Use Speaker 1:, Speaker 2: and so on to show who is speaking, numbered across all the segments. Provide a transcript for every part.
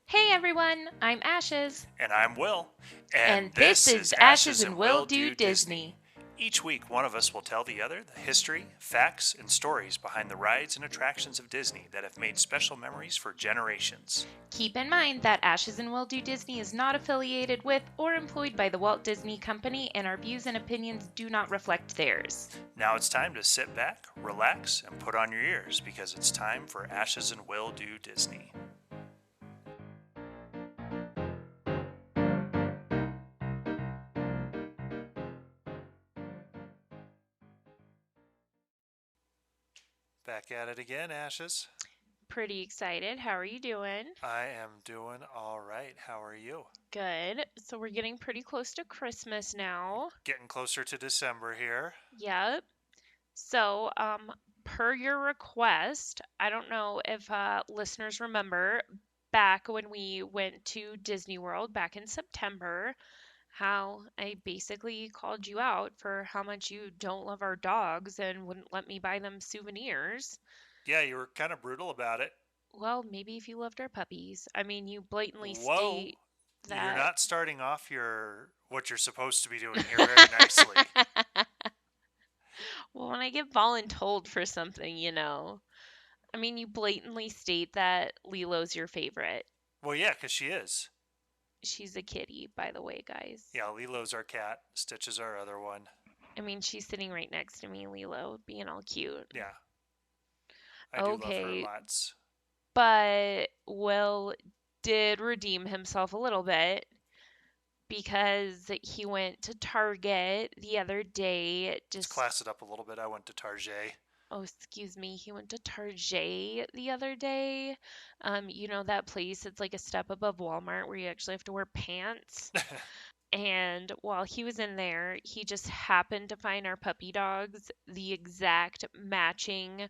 Speaker 1: Hey everyone, I'm Ashes,
Speaker 2: And I'm Will.
Speaker 1: and
Speaker 2: And
Speaker 1: this
Speaker 2: this
Speaker 1: is
Speaker 2: is
Speaker 1: Ashes
Speaker 2: Ashes
Speaker 1: and
Speaker 2: and
Speaker 1: Will
Speaker 2: Will
Speaker 1: Do
Speaker 2: Do
Speaker 1: Disney.
Speaker 2: Disney. Each week, one of us will tell the other the history, facts, and stories behind the rides and attractions of Disney that have made special memories for generations.
Speaker 1: Keep in mind that Ashes and Will Do Disney is not affiliated with or employed by the Walt Disney Company, and our views and opinions do not reflect theirs.
Speaker 2: Now it's time to sit back, relax, and put on your ears because it's time for Ashes and Will Do Disney. Back at it again, Ashes.
Speaker 1: Pretty excited. How are you doing?
Speaker 2: I am doing all right. How are you?
Speaker 1: Good. So we're getting pretty close to Christmas now.
Speaker 2: Getting closer to December here.
Speaker 1: Yep. So, per your request, I don't know if listeners remember back when we went to Disney World back in September, how I basically called you out for how much you don't love our dogs and wouldn't let me buy them souvenirs.
Speaker 2: Yeah, you were kind of brutal about it.
Speaker 1: Well, maybe if you loved our puppies. I mean, you blatantly
Speaker 2: Whoa,
Speaker 1: state
Speaker 2: you're
Speaker 1: that.
Speaker 2: not starting off your what you're supposed to be doing here very nicely.
Speaker 1: Well, when I get voluntold for something. I mean, you blatantly state that Lilo's your favorite.
Speaker 2: Well, yeah, because she is.
Speaker 1: She's a kitty, by the way, guys.
Speaker 2: Yeah, Lilo's our cat. Stitch is our other one.
Speaker 1: I mean, she's sitting right next to me, Lilo, being all cute.
Speaker 2: Yeah, I do love her
Speaker 1: Okay,
Speaker 2: lots.
Speaker 1: but Will did redeem himself a little bit because he went to Target the other day.
Speaker 2: Let's
Speaker 1: Just,
Speaker 2: class it up a little bit. I went to Target.
Speaker 1: oh, excuse me, he went to Target the other day. You know that place? It's like a step above Walmart where you actually have to wear pants. And while he was in there, he just happened to find our puppy dogs the exact matching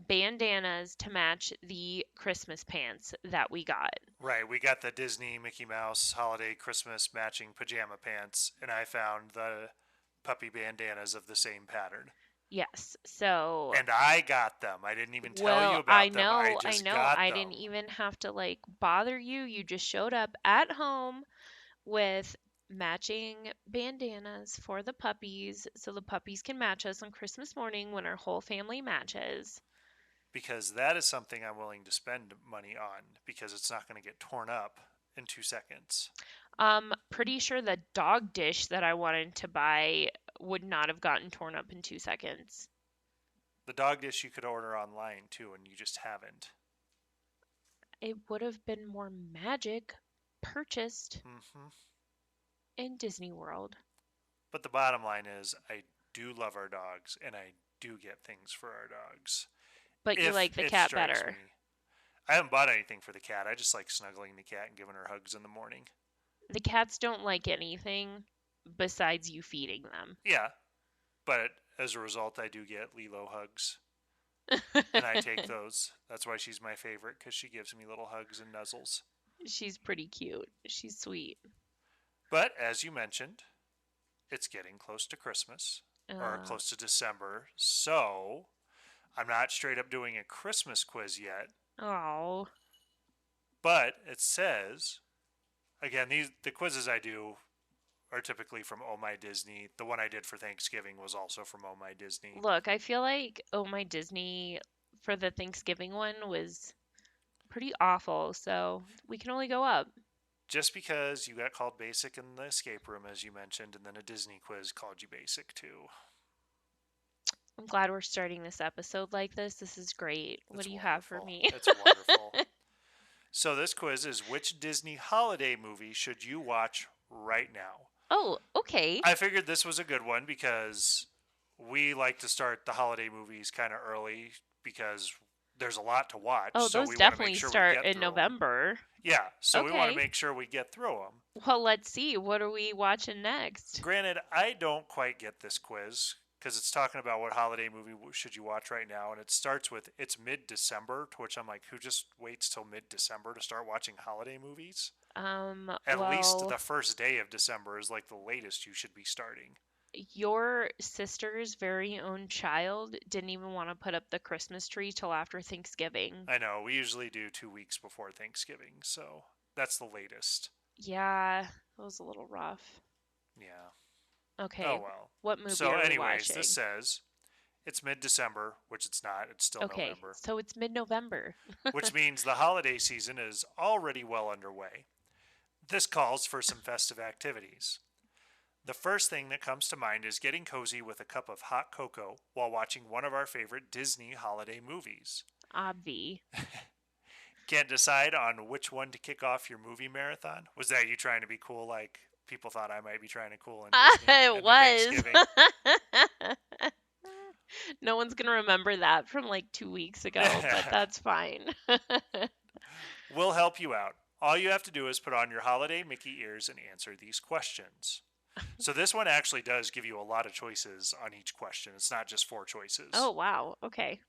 Speaker 1: bandanas to match the Christmas pants that we got.
Speaker 2: Right, we got the Disney Mickey Mouse holiday Christmas matching pajama pants, and I found the puppy bandanas of the same pattern.
Speaker 1: Yes. So,
Speaker 2: And I got them. I didn't even tell you
Speaker 1: well, I
Speaker 2: about them. I
Speaker 1: know, I
Speaker 2: just
Speaker 1: know.
Speaker 2: got
Speaker 1: I
Speaker 2: them.
Speaker 1: didn't even have to like bother you. You just showed up at home with matching bandanas for the puppies so the puppies can match us on Christmas morning when our whole family matches.
Speaker 2: Because that is something I'm willing to spend money on because it's not going to get torn up in 2 seconds.
Speaker 1: Pretty sure the dog dish that I wanted to buy would not have gotten torn up in 2 seconds.
Speaker 2: The dog dish you could order online too, and you just haven't.
Speaker 1: It would have been more magic purchased
Speaker 2: Hmm.
Speaker 1: in Disney World.
Speaker 2: But the bottom line is, I do love our dogs, and I do get things for our dogs.
Speaker 1: But you
Speaker 2: If
Speaker 1: like the
Speaker 2: it
Speaker 1: cat
Speaker 2: strikes
Speaker 1: better.
Speaker 2: me. I haven't bought anything for the cat. I just like snuggling the cat and giving her hugs in the morning.
Speaker 1: The cats don't like anything besides you feeding them.
Speaker 2: Yeah, but as a result, I do get Lilo hugs. And I take those. That's why she's my favorite, because she gives me little hugs and nuzzles.
Speaker 1: She's pretty cute. She's sweet.
Speaker 2: But as you mentioned, it's getting close to Christmas or
Speaker 1: Uh,
Speaker 2: close to December. So I'm not straight up doing a Christmas quiz yet,
Speaker 1: oh,
Speaker 2: but it says again, the quizzes I do are typically from Oh My Disney. The one I did for Thanksgiving was also from Oh My Disney.
Speaker 1: look, I feel like Oh My Disney for the Thanksgiving one was pretty awful, so we can only go up.
Speaker 2: Just because you got called basic in the escape room, as you mentioned, and then a Disney quiz called you basic too.
Speaker 1: I'm glad we're starting this episode like this. This is great. What
Speaker 2: It's
Speaker 1: do you have for
Speaker 2: wonderful.
Speaker 1: me?
Speaker 2: It's wonderful. So this quiz is which Disney holiday movie should you watch right now?
Speaker 1: Oh, okay.
Speaker 2: I figured this was a good one because we like to start the holiday movies kind of early because there's a lot to watch.
Speaker 1: Oh,
Speaker 2: So
Speaker 1: those
Speaker 2: we want to make
Speaker 1: definitely
Speaker 2: sure we
Speaker 1: start
Speaker 2: get
Speaker 1: in
Speaker 2: through them.
Speaker 1: November.
Speaker 2: Yeah, so we want to
Speaker 1: Okay.
Speaker 2: make sure we get through them.
Speaker 1: Well, let's see. What are we watching next?
Speaker 2: Granted, I don't quite get this quiz because it's talking about what holiday movie should you watch right now, and it starts with it's mid-December, to which I'm like, who just waits till mid-December to start watching holiday movies? At least
Speaker 1: Well,
Speaker 2: the first day of December is like the latest you should be starting.
Speaker 1: your sister's very own child didn't even want to put up the Christmas tree till after Thanksgiving.
Speaker 2: I know we usually do 2 weeks before Thanksgiving, so That's the latest.
Speaker 1: Yeah, that was a little rough.
Speaker 2: Yeah. Oh
Speaker 1: Okay,
Speaker 2: well.
Speaker 1: what movie
Speaker 2: So,
Speaker 1: are we
Speaker 2: anyways, this
Speaker 1: watching?
Speaker 2: says it's mid December, which it's not. It's still
Speaker 1: Okay,
Speaker 2: November,
Speaker 1: so it's mid-November.
Speaker 2: which means the holiday season is already well underway. This calls for some festive activities. The first thing that comes to mind is getting cozy with a cup of hot cocoa while watching one of our favorite Disney holiday movies.
Speaker 1: Obvi.
Speaker 2: Can't decide on which one to kick off your movie marathon? Was that you trying to be cool like people thought I might be trying to cool in Disney
Speaker 1: It
Speaker 2: and the
Speaker 1: was.
Speaker 2: Thanksgiving?
Speaker 1: No one's gonna remember that from like 2 weeks ago, but that's fine.
Speaker 2: We'll help you out. All you have to do is put on your holiday Mickey ears and answer these questions. So this one actually does give you a lot of choices on each question. It's not just four choices.
Speaker 1: Oh, wow. Okay.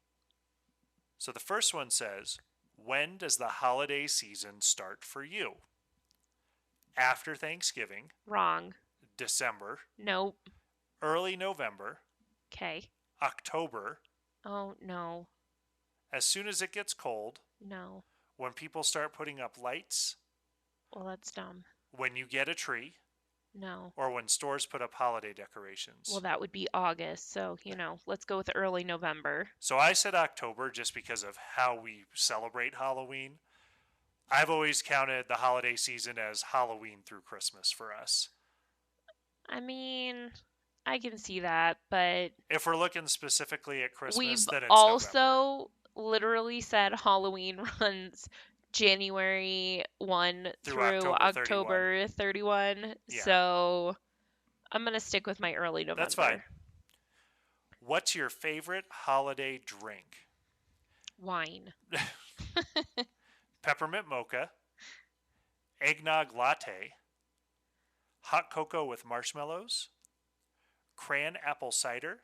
Speaker 2: So the first one says, when does the holiday season start for you? After Thanksgiving,
Speaker 1: Wrong.
Speaker 2: December,
Speaker 1: Nope.
Speaker 2: early November,
Speaker 1: Okay.
Speaker 2: October,
Speaker 1: Oh, no.
Speaker 2: as soon as it gets cold,
Speaker 1: No.
Speaker 2: when people start putting up lights,
Speaker 1: Well, that's dumb.
Speaker 2: when you get a tree,
Speaker 1: No.
Speaker 2: or when stores put up holiday
Speaker 1: Well,
Speaker 2: decorations.
Speaker 1: that would be August, so, let's go with early November.
Speaker 2: So I said October just because of how we celebrate Halloween. I've always counted the holiday season as Halloween through Christmas for us.
Speaker 1: I mean, I can see that, but
Speaker 2: If we're looking specifically at Christmas,
Speaker 1: we've
Speaker 2: then it's November
Speaker 1: also literally said Halloween runs January 1
Speaker 2: through
Speaker 1: through
Speaker 2: October 31.
Speaker 1: October 31,
Speaker 2: Yeah,
Speaker 1: so I'm going to stick with my early
Speaker 2: that's fine.
Speaker 1: November.
Speaker 2: What's your favorite holiday drink?
Speaker 1: Wine.
Speaker 2: Peppermint mocha, eggnog latte, hot cocoa with marshmallows, cran apple cider,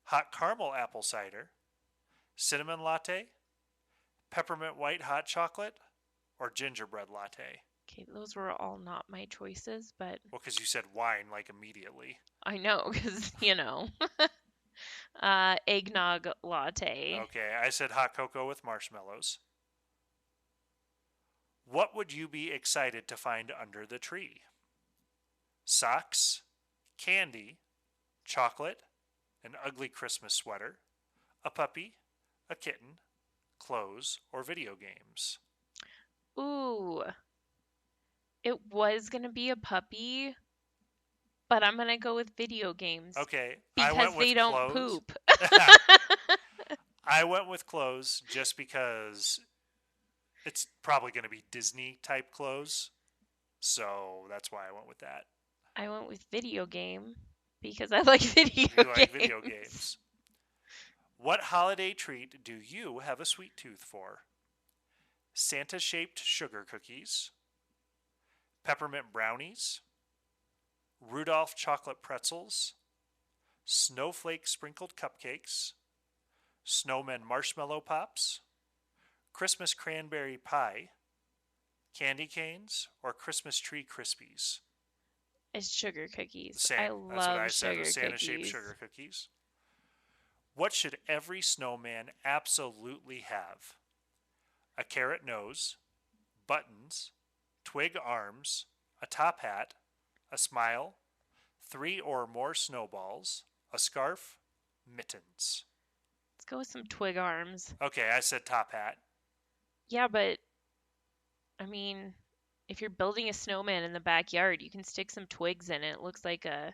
Speaker 2: hot caramel apple cider, cinnamon latte, peppermint white hot chocolate, or gingerbread latte?
Speaker 1: Okay, those were all not my choices, but
Speaker 2: Well, because you said wine like immediately.
Speaker 1: I know because, eggnog latte.
Speaker 2: Okay, I said hot cocoa with marshmallows. What would you be excited to find under the tree? Socks, candy, chocolate, an ugly Christmas sweater, a puppy, a kitten, clothes, or video games?
Speaker 1: Ooh, it was going to be a puppy, but I'm going to go with video games
Speaker 2: Okay, I
Speaker 1: because
Speaker 2: went
Speaker 1: they
Speaker 2: with
Speaker 1: don't
Speaker 2: clothes.
Speaker 1: poop.
Speaker 2: I went with clothes just because it's probably going to be Disney type clothes. So that's why I went with that.
Speaker 1: I went with video game because I like video
Speaker 2: You like video
Speaker 1: games.
Speaker 2: games. What holiday treat do you have a sweet tooth for? Santa shaped sugar cookies, peppermint brownies, Rudolph chocolate pretzels, snowflake sprinkled cupcakes, snowman marshmallow pops, Christmas cranberry pie, candy canes, or Christmas tree crispies?
Speaker 1: It's sugar cookies. I
Speaker 2: Same. That's what I
Speaker 1: love
Speaker 2: said with
Speaker 1: sugar
Speaker 2: Santa shaped
Speaker 1: cookies.
Speaker 2: sugar cookies. What should every snowman absolutely have? A carrot nose, buttons, twig arms, a top hat, a smile, 3 or more snowballs, a scarf, mittens.
Speaker 1: Let's go with some twig arms.
Speaker 2: Okay, I said top hat.
Speaker 1: Yeah, but I mean, if you're building a snowman in the backyard, you can stick some twigs in it. It looks like a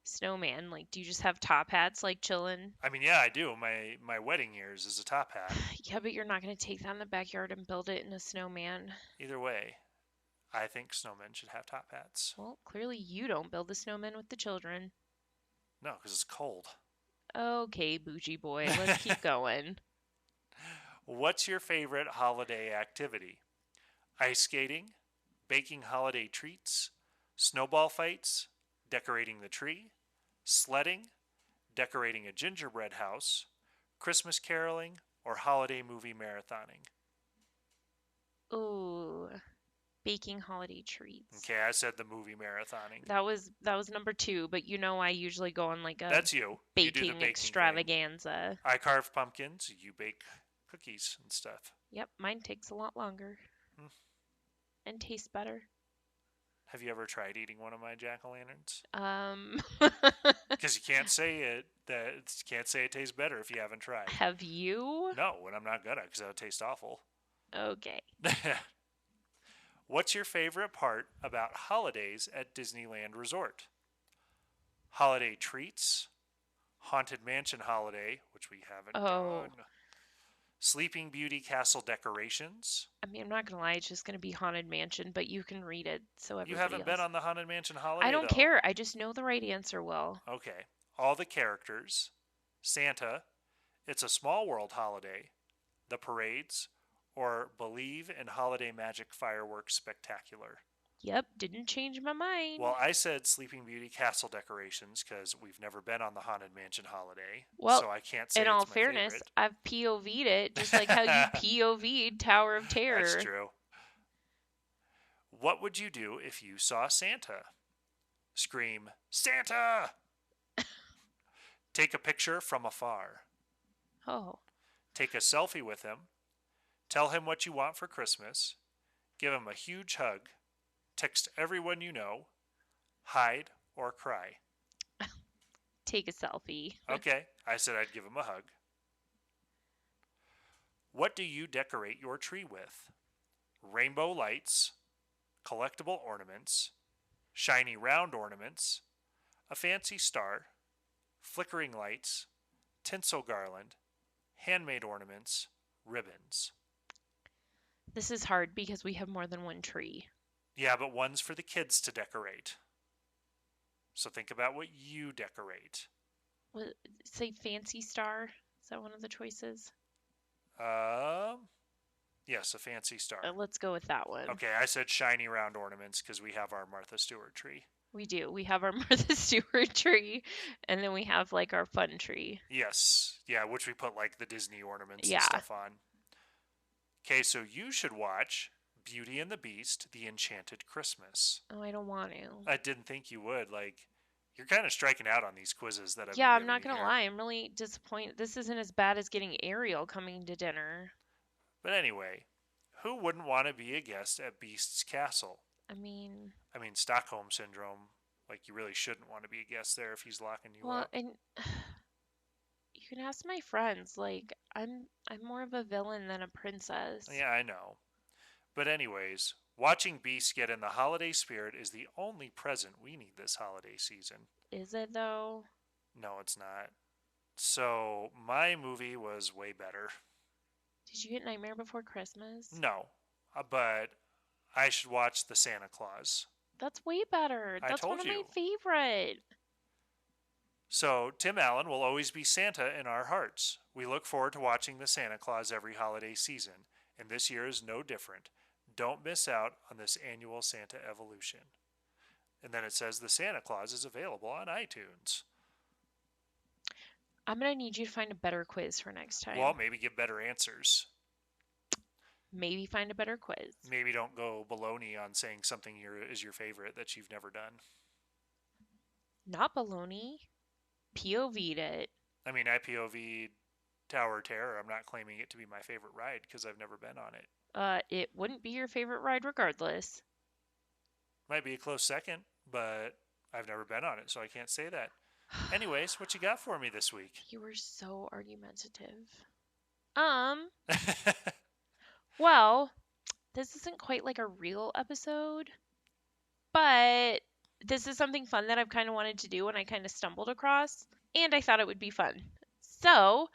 Speaker 1: snowman. Like, do you just have top hats like chillin'?
Speaker 2: I mean, yeah, I do. My wedding years is a top hat.
Speaker 1: Yeah, but you're not going to take that in the backyard and build it in a snowman.
Speaker 2: Either way, I think snowmen should have top hats.
Speaker 1: Well, clearly you don't build the snowman with the children.
Speaker 2: No, because it's cold.
Speaker 1: Okay, bougie boy, let's keep going.
Speaker 2: What's your favorite holiday activity? Ice skating, baking holiday treats, snowball fights, decorating the tree, sledding, decorating a gingerbread house, Christmas caroling, or holiday movie marathoning?
Speaker 1: Ooh, baking holiday treats.
Speaker 2: Okay, I said the movie marathoning.
Speaker 1: That was number 2, but I usually go on like a
Speaker 2: That's you. You do the
Speaker 1: baking
Speaker 2: baking thing.
Speaker 1: extravaganza.
Speaker 2: I carve pumpkins, you bake cookies and stuff.
Speaker 1: Yep, mine takes a lot longer.
Speaker 2: Hmm.
Speaker 1: and taste better.
Speaker 2: Have you ever tried eating one of my jack-o'-lanterns?
Speaker 1: Um,
Speaker 2: Because you can't say it tastes better if you haven't tried.
Speaker 1: have you?
Speaker 2: No, and I'm not gonna because that'll taste awful.
Speaker 1: Okay.
Speaker 2: What's your favorite part about holidays at Disneyland Resort? Holiday treats, Haunted Mansion holiday, which we haven't
Speaker 1: Oh,
Speaker 2: done, Sleeping Beauty castle decorations.
Speaker 1: I mean, I'm not gonna lie, it's just gonna be Haunted Mansion, but you can read it so
Speaker 2: You
Speaker 1: everybody
Speaker 2: haven't been
Speaker 1: else.
Speaker 2: on the Haunted Mansion
Speaker 1: I
Speaker 2: holiday
Speaker 1: don't
Speaker 2: though.
Speaker 1: care. I just know the right answer will.
Speaker 2: Okay. All the characters, Santa, It's a Small World holiday, the parades, or Believe in Holiday Magic Fireworks Spectacular.
Speaker 1: Yep, didn't change my mind.
Speaker 2: Well, I said Sleeping Beauty castle decorations because we've never been on the Haunted Mansion holiday,
Speaker 1: Well,
Speaker 2: so I can't say
Speaker 1: in all
Speaker 2: it's my
Speaker 1: fairness,
Speaker 2: favorite.
Speaker 1: I've POV'd it just like how you POV'd Tower of
Speaker 2: That's
Speaker 1: Terror.
Speaker 2: true. What would you do if you saw Santa? Scream, Santa! Take a picture from afar.
Speaker 1: Oh,
Speaker 2: Take a selfie with him. Tell him what you want for Christmas. Give him a huge hug. Text everyone you know. Hide or cry.
Speaker 1: take a selfie.
Speaker 2: Okay, I said I'd give him a hug. What do you decorate your tree with? Rainbow lights, collectible ornaments, shiny round ornaments, a fancy star, flickering lights, tinsel garland, handmade ornaments, ribbons.
Speaker 1: This is hard because we have more than one tree.
Speaker 2: Yeah, but one's for the kids to decorate. So think about what you decorate.
Speaker 1: What, say Fancy Star? Is that one of the choices?
Speaker 2: Um, yes, a fancy star.
Speaker 1: Let's go with that one.
Speaker 2: Okay, I said shiny round ornaments because we have our Martha Stewart tree.
Speaker 1: We do. We have our Martha Stewart tree, and then we have like our fun tree.
Speaker 2: Yes, yeah, which we put like the Disney ornaments and
Speaker 1: Yeah.
Speaker 2: stuff on. Okay, so you should watch Beauty and the Beast: The Enchanted Christmas.
Speaker 1: Oh, I don't want to.
Speaker 2: I didn't think you would. Like, you're kind of striking out on these quizzes that I've
Speaker 1: Yeah,
Speaker 2: been
Speaker 1: I'm
Speaker 2: giving
Speaker 1: not
Speaker 2: you
Speaker 1: gonna
Speaker 2: here.
Speaker 1: lie. I'm really disappointed. This isn't as bad as getting Ariel coming to dinner.
Speaker 2: But anyway, who wouldn't want to be a guest at Beast's castle?
Speaker 1: I mean,
Speaker 2: Stockholm syndrome. Like, you really shouldn't want to be a guest there if he's locking you
Speaker 1: well,
Speaker 2: up.
Speaker 1: and you can ask my friends. Like, I'm more of a villain than a princess.
Speaker 2: Yeah, I know. But anyways, watching Beast get in the holiday spirit is the only present we need this holiday season.
Speaker 1: Is it though?
Speaker 2: No, it's not. So, my movie was way better.
Speaker 1: Did you get Nightmare Before Christmas?
Speaker 2: No, but I should watch The Santa Claus.
Speaker 1: That's way better.
Speaker 2: I
Speaker 1: That's one
Speaker 2: told
Speaker 1: of my
Speaker 2: you.
Speaker 1: favorite.
Speaker 2: So, Tim Allen will always be Santa in our hearts. We look forward to watching the Santa Claus every holiday season, and this year is no different. Don't miss out on this annual Santa evolution. And then it says the Santa Claus is available on iTunes.
Speaker 1: I'm gonna need you to find a better quiz for next time.
Speaker 2: Well, maybe give better answers.
Speaker 1: Maybe find a better quiz.
Speaker 2: Maybe don't go baloney on saying something is your favorite that you've never done.
Speaker 1: Not baloney. POV'd it.
Speaker 2: I POV'd Tower of Terror. I'm not claiming it to be my favorite ride because I've never been on it.
Speaker 1: It wouldn't be your favorite ride regardless.
Speaker 2: Might be a close second, but I've never been on it, so I can't say that. Anyways, what you got for me this week?
Speaker 1: You were so argumentative. Well, this isn't quite like a real episode, but this is something fun that I've kind of wanted to do and I kind of stumbled across, and I thought it would be fun. So,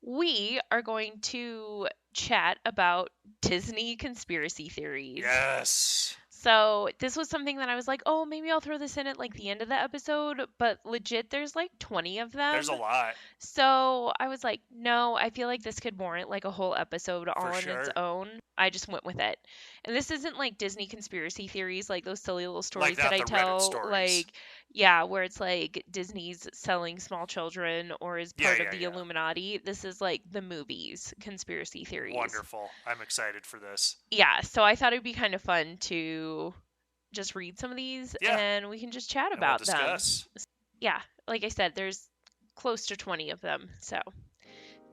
Speaker 1: we are going to chat about Disney conspiracy theories.
Speaker 2: Yes.
Speaker 1: So this was something that I was like, oh, maybe I'll throw this in at like the end of the episode, but legit, there's like 20 of them.
Speaker 2: There's a lot.
Speaker 1: So I was like, no, I feel like this could warrant like a whole episode all on
Speaker 2: sure.
Speaker 1: its own. I just went with it. And this isn't like Disney conspiracy theories, like those silly little stories that I tell. Like, yeah, where it's like Disney's selling small children or is part of the Illuminati. This is like the movies conspiracy theories.
Speaker 2: Wonderful. I'm excited for this.
Speaker 1: Yeah, so I thought it'd be kind of fun to just read some of these and we can just chat about
Speaker 2: discuss.
Speaker 1: them. Yeah, like I said, there's close to 20 of them. So,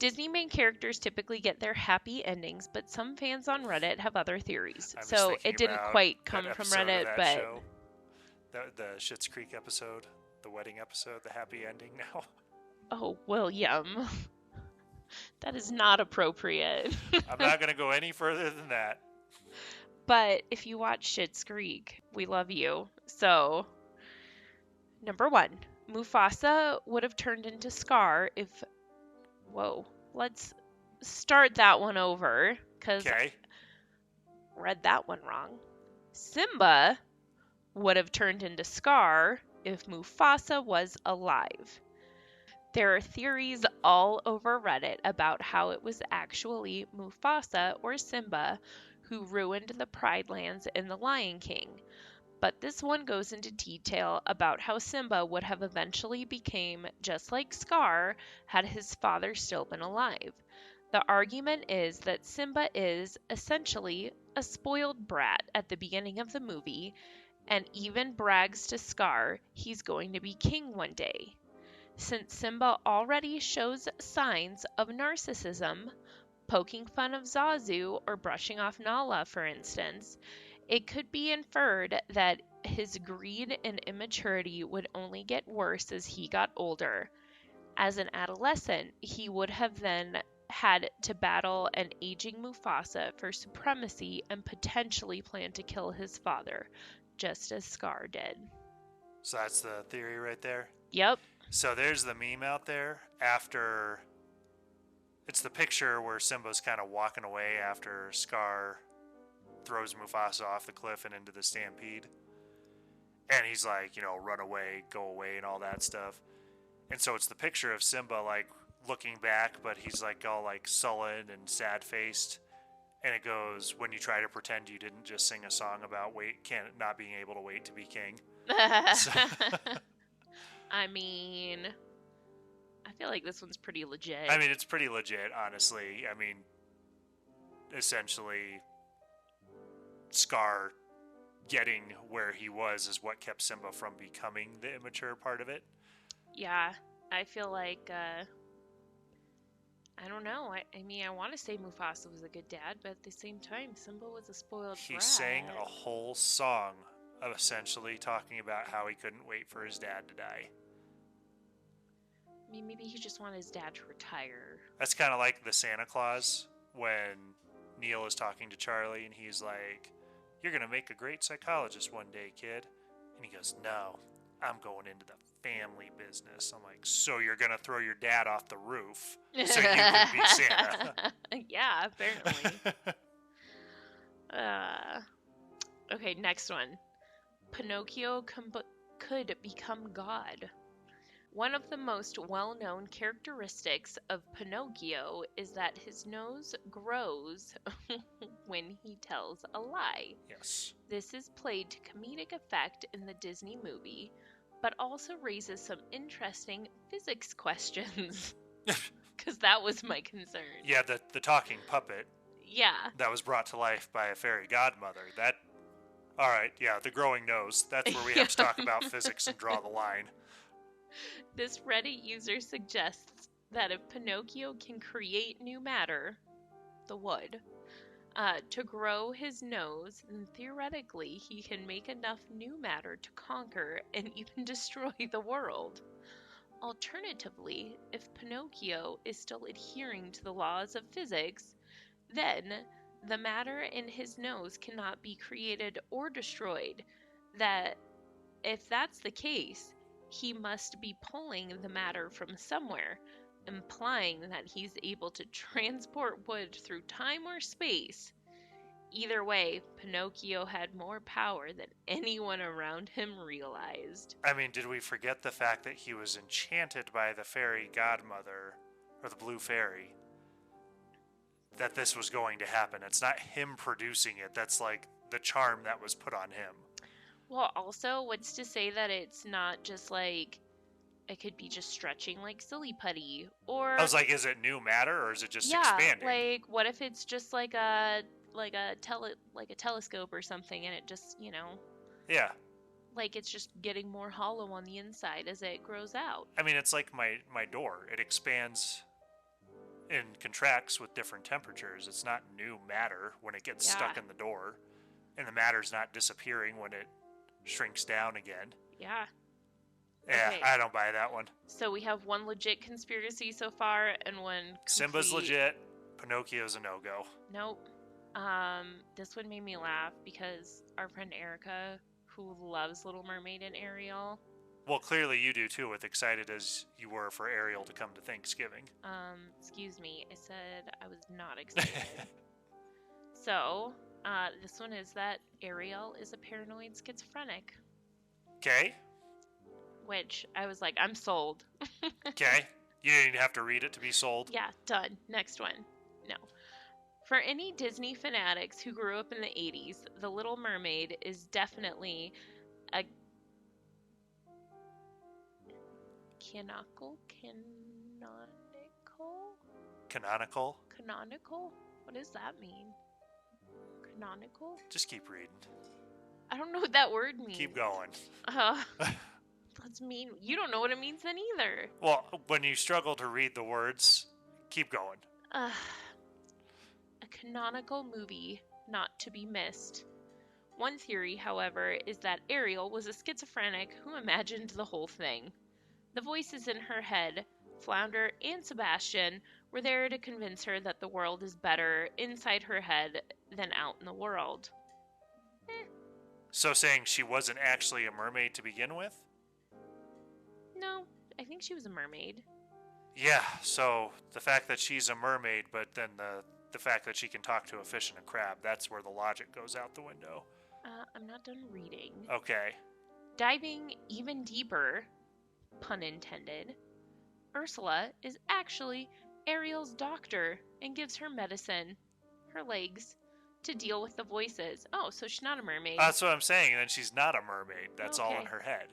Speaker 1: Disney main characters typically get their happy endings, but some fans on Reddit have other theories.
Speaker 2: I'm just
Speaker 1: So
Speaker 2: thinking
Speaker 1: it didn't
Speaker 2: about
Speaker 1: quite
Speaker 2: that
Speaker 1: come from
Speaker 2: episode of
Speaker 1: Reddit,
Speaker 2: that
Speaker 1: but
Speaker 2: show, the Schitt's Creek episode, the wedding episode, the happy ending now.
Speaker 1: oh, William, that is not appropriate.
Speaker 2: I'm not going to go any further than that.
Speaker 1: But if you watch Schitt's Creek, we love you. So, number 1, Mufasa would have turned into Scar if... Whoa, let's start that one over, because
Speaker 2: Okay.
Speaker 1: I read that one wrong. Simba would have turned into Scar if Mufasa was alive. There are theories all over Reddit about how it was actually Mufasa or Simba who ruined the Pride Lands in The Lion King, but this one goes into detail about how Simba would have eventually become just like Scar had his father still been alive. The argument is that Simba is essentially a spoiled brat at the beginning of the movie and even brags to Scar he's going to be king one day. Since Simba already shows signs of narcissism, poking fun of Zazu or brushing off Nala, for instance, it could be inferred that his greed and immaturity would only get worse as he got older. As an adolescent, he would have then had to battle an aging Mufasa for supremacy and potentially plan to kill his father, just as Scar did.
Speaker 2: So that's the theory right there.
Speaker 1: Yep.
Speaker 2: So there's the meme out there after... It's the picture where Simba's kind of walking away after Scar throws Mufasa off the cliff and into the stampede. And he's like, run away, go away, and all that stuff. And so it's the picture of Simba, like, looking back, but he's, like, all, like, sullen and sad-faced. And it goes, when you try to pretend you didn't just sing a song about not being able to wait to be king. So...
Speaker 1: I mean... I feel like this one's pretty legit.
Speaker 2: I mean, it's pretty legit, honestly. I mean, essentially, Scar getting where he was is what kept Simba from becoming the immature part of it.
Speaker 1: Yeah, I feel like, I don't know. I mean, I want to say Mufasa was a good dad, but at the same time, Simba was a spoiled
Speaker 2: He
Speaker 1: brat.
Speaker 2: sang a whole song of essentially talking about how he couldn't wait for his dad to die.
Speaker 1: I mean, maybe he just wanted his dad to retire.
Speaker 2: That's kind of like the Santa Claus when Neil is talking to Charlie and he's like, "You're going to make a great psychologist one day, kid." And he goes, "No, I'm going into the family business." I'm like, "So you're going to throw your dad off the roof so you can be Santa?"
Speaker 1: Yeah, apparently. Okay, next one. Pinocchio could become God. One of the most well-known characteristics of Pinocchio is that his nose grows when he tells a lie.
Speaker 2: Yes.
Speaker 1: This is played to comedic effect in the Disney movie, but also raises some interesting physics questions. Because that was my concern.
Speaker 2: Yeah, the talking puppet.
Speaker 1: Yeah.
Speaker 2: That was brought to life by a fairy godmother. Alright, yeah, the growing nose. That's where we have to talk about physics and draw the line.
Speaker 1: This Reddit user suggests that if Pinocchio can create new matter, the wood, to grow his nose, then theoretically he can make enough new matter to conquer and even destroy the world. Alternatively, if Pinocchio is still adhering to the laws of physics, then the matter in his nose cannot be created or destroyed. If that's the case, he must be pulling the matter from somewhere, implying that he's able to transport wood through time or space. Either way, Pinocchio had more power than anyone around him realized.
Speaker 2: I mean, did we forget the fact that he was enchanted by the fairy godmother, or the blue fairy, that this was going to happen? It's not him producing it, that's like the charm that was put on him.
Speaker 1: Well, also, what's to say that it's not just like, it could be just stretching like silly putty, or...
Speaker 2: I was like, is it new matter, or is it just expanding?
Speaker 1: Like, what if it's just like a telescope or something, and it just,
Speaker 2: Yeah.
Speaker 1: Like, it's just getting more hollow on the inside as it grows out.
Speaker 2: I mean, it's like my door. It expands and contracts with different temperatures. It's not new matter when it gets
Speaker 1: Yeah.
Speaker 2: stuck in the door, and the matter's not disappearing when it shrinks down again.
Speaker 1: Yeah.
Speaker 2: Yeah,
Speaker 1: Okay.
Speaker 2: I don't buy that one.
Speaker 1: So we have one legit conspiracy so far and one complete...
Speaker 2: Simba's legit. Pinocchio's a no-go.
Speaker 1: Nope. This one made me laugh because our friend Erica, who loves Little Mermaid and Ariel...
Speaker 2: Well, clearly you do too, with excited as you were for Ariel to come to Thanksgiving.
Speaker 1: Excuse me, I said I was not excited. So, this one is that Ariel is a paranoid schizophrenic.
Speaker 2: Okay.
Speaker 1: Which, I was like, I'm sold.
Speaker 2: Okay. You didn't have to read it to be sold?
Speaker 1: Yeah, done. Next one. No. For any Disney fanatics who grew up in the 80s, The Little Mermaid is definitely a canonical? Canonical? What does that mean? Canonical?
Speaker 2: Just keep reading.
Speaker 1: I don't know what that word means.
Speaker 2: Keep going.
Speaker 1: That's mean. You don't know what it means then either.
Speaker 2: Well, when you struggle to read the words, keep going.
Speaker 1: A canonical movie not to be missed. One theory, however, is that Ariel was a schizophrenic who imagined the whole thing. The voices in her head, Flounder and Sebastian, were there to convince her that the world is better inside her head than out in the world.
Speaker 2: So saying she wasn't actually a mermaid to begin with?
Speaker 1: No, I think she was a mermaid.
Speaker 2: Yeah, so the fact that she's a mermaid, but then the fact that she can talk to a fish and a crab, that's where the logic goes out the window.
Speaker 1: I'm not done reading.
Speaker 2: Okay.
Speaker 1: Diving even deeper, pun intended, Ursula is actually Ariel's doctor and gives her medicine, her legs, to deal with the voices. Oh, so she's not a mermaid.
Speaker 2: That's what I'm saying, and then she's not a mermaid. That's all
Speaker 1: Okay.
Speaker 2: in her head.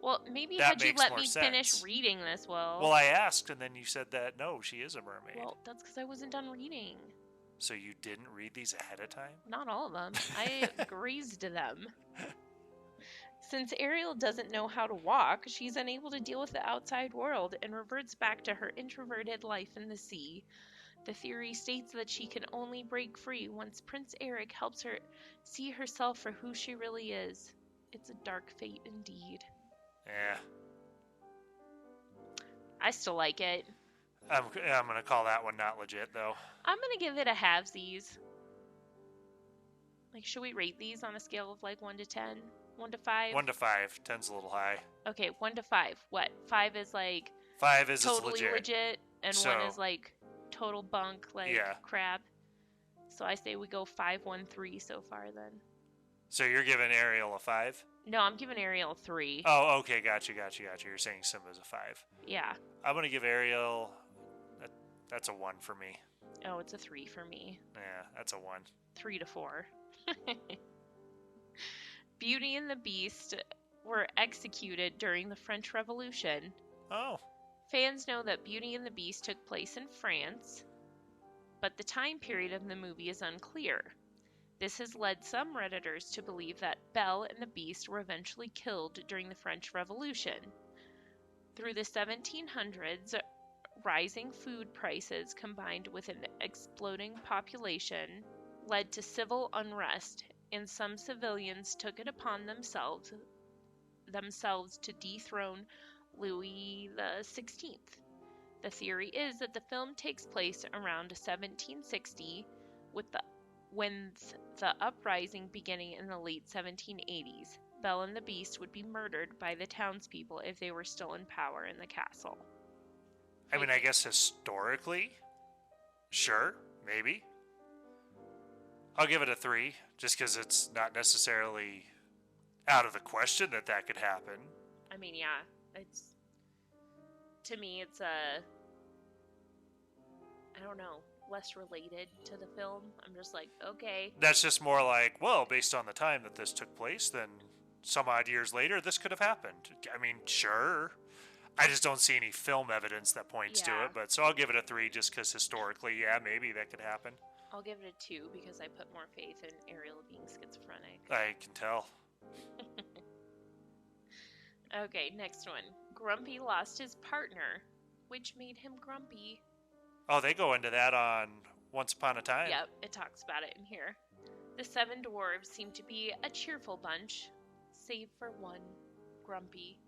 Speaker 1: Well, maybe
Speaker 2: That
Speaker 1: had you
Speaker 2: makes
Speaker 1: let
Speaker 2: more
Speaker 1: me
Speaker 2: sense.
Speaker 1: finish reading this, Will.
Speaker 2: Well, I asked, and then you said that, no, she is a mermaid.
Speaker 1: Well, that's because I wasn't done reading.
Speaker 2: So you didn't read these ahead of time?
Speaker 1: Not all of them. I grazed them. Since Ariel doesn't know how to walk, she's unable to deal with the outside world and reverts back to her introverted life in the sea. The theory states that she can only break free once Prince Eric helps her see herself for who she really is. It's a dark fate indeed.
Speaker 2: Yeah.
Speaker 1: I still like it.
Speaker 2: I'm going to call that one not legit, though.
Speaker 1: I'm going to give it a halvesies. Like, should we rate these on a scale of, like, 1 to 10? 1 to 5?
Speaker 2: 1 to 5. 10's a little high.
Speaker 1: Okay, 1 to 5. What? 5 is, like,
Speaker 2: 5 is
Speaker 1: totally
Speaker 2: it's legit.
Speaker 1: and
Speaker 2: So,
Speaker 1: 1 is, like, total bunk, like,
Speaker 2: yeah.
Speaker 1: crab. So I say we go 5, 1, 3 so far, then.
Speaker 2: So you're giving Ariel a 5?
Speaker 1: No, I'm giving Ariel 3.
Speaker 2: Oh, okay, gotcha. You're saying Simba's a 5.
Speaker 1: Yeah.
Speaker 2: I'm going to give Ariel... That's a 1 for me.
Speaker 1: Oh, it's a 3 for me.
Speaker 2: Yeah, that's a 1.
Speaker 1: 3 to 4. Beauty and the Beast were executed during the French Revolution.
Speaker 2: Oh.
Speaker 1: Fans know that Beauty and the Beast took place in France, but the time period of the movie is unclear. This has led some Redditors to believe that Belle and the Beast were eventually killed during the French Revolution. Through the 1700s, rising food prices combined with an exploding population led to civil unrest, and some civilians took it upon themselves to dethrone Louis XVI. The theory is that the film takes place around 1760, when the uprising beginning in the late 1780s. Belle and the Beast would be murdered by the townspeople if they were still in power in the castle.
Speaker 2: I mean, I guess historically, sure, maybe. I'll give it a 3, just because it's not necessarily out of the question that could happen.
Speaker 1: I mean, yeah, to me, it's I don't know, less related to the film. I'm just like, okay.
Speaker 2: That's just more like, well, based on the time that this took place, then some odd years later, this could have happened. I mean, sure. I just don't see any film evidence that points to it, but so I'll give it a 3 just because historically, yeah, maybe that could happen.
Speaker 1: I'll give it a 2 because I put more faith in Ariel being schizophrenic.
Speaker 2: I can tell.
Speaker 1: Okay, next one. Grumpy lost his partner, which made him grumpy.
Speaker 2: Oh, they go into that on Once Upon a Time.
Speaker 1: Yep, it talks about it in here. The 7 dwarves seem to be a cheerful bunch, save for one, Grumpy.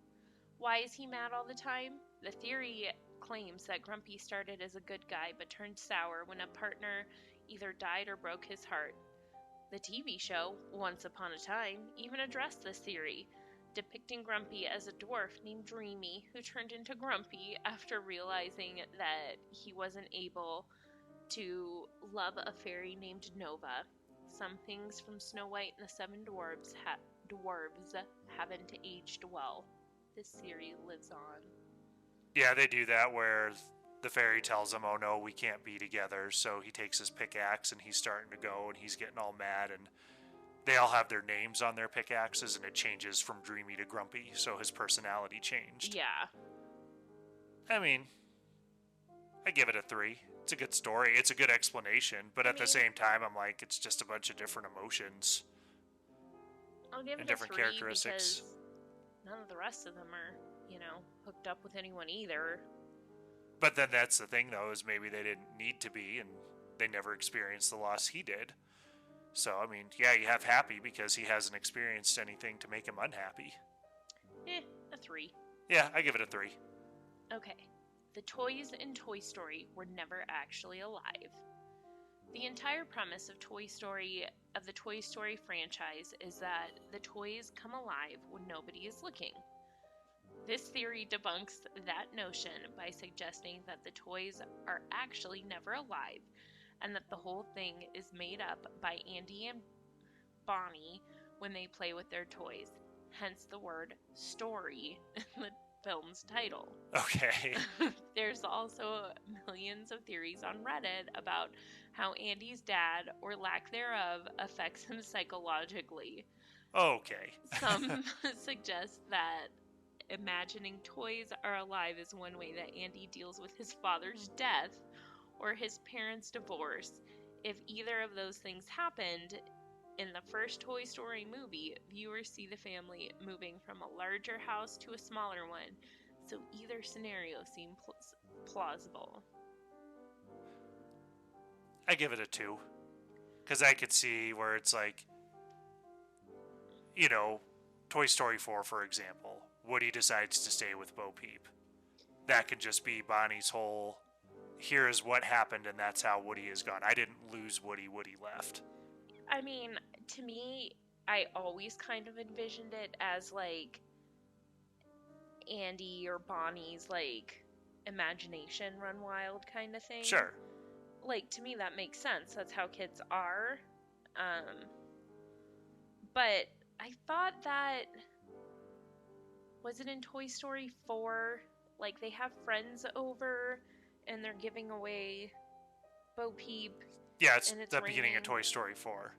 Speaker 1: Why is he mad all the time? The theory claims that Grumpy started as a good guy but turned sour when a partner either died or broke his heart. The TV show, Once Upon a Time, even addressed this theory, depicting Grumpy as a dwarf named Dreamy who turned into Grumpy after realizing that he wasn't able to love a fairy named Nova. Some things from Snow White and the 7 dwarves haven't aged well. This theory lives on.
Speaker 2: Yeah, they do that where the fairy tells him, "Oh no, we can't be together." So he takes his pickaxe and he's starting to go, and he's getting all mad, and they all have their names on their pickaxes, and it changes from Dreamy to Grumpy, so his personality changed.
Speaker 1: Yeah.
Speaker 2: I mean, I give it a 3. It's a good story. It's a good explanation, but at the same time, I'm like, it's just a bunch of different emotions
Speaker 1: I'll give
Speaker 2: and
Speaker 1: it a
Speaker 2: different
Speaker 1: 3
Speaker 2: characteristics.
Speaker 1: because none of the rest of them are, hooked up with anyone either.
Speaker 2: But then that's the thing, though, is maybe they didn't need to be, and they never experienced the loss he did. So, I mean, yeah, you have Happy because he hasn't experienced anything to make him unhappy.
Speaker 1: A 3.
Speaker 2: Yeah, I give it a 3.
Speaker 1: Okay. The toys in Toy Story were never actually alive. The entire premise of the Toy Story franchise is that the toys come alive when nobody is looking. This theory debunks that notion by suggesting that the toys are actually never alive and that the whole thing is made up by Andy and Bonnie when they play with their toys, hence the word story in the film's title.
Speaker 2: Okay.
Speaker 1: There's also millions of theories on Reddit about how Andy's dad, or lack thereof, affects him psychologically.
Speaker 2: Okay.
Speaker 1: Some suggest that imagining toys are alive is one way that Andy deals with his father's death or his parents' divorce. If either of those things happened, in the first Toy Story movie, viewers see the family moving from a larger house to a smaller one, so either scenario seemed plausible.
Speaker 2: I give it a 2. Because I could see where it's like, Toy Story 4, for example. Woody decides to stay with Bo Peep. That could just be Bonnie's whole, here is what happened, and that's how Woody is gone. I didn't lose Woody, Woody left.
Speaker 1: I mean, to me, I always kind of envisioned it as, like, Andy or Bonnie's, like, imagination run wild kind of thing.
Speaker 2: Sure.
Speaker 1: Like, to me, that makes sense. That's how kids are. But I thought that... Was it in Toy Story 4? Like, they have friends over, and they're giving away Bo Peep.
Speaker 2: Yeah, it's the beginning of Toy Story 4.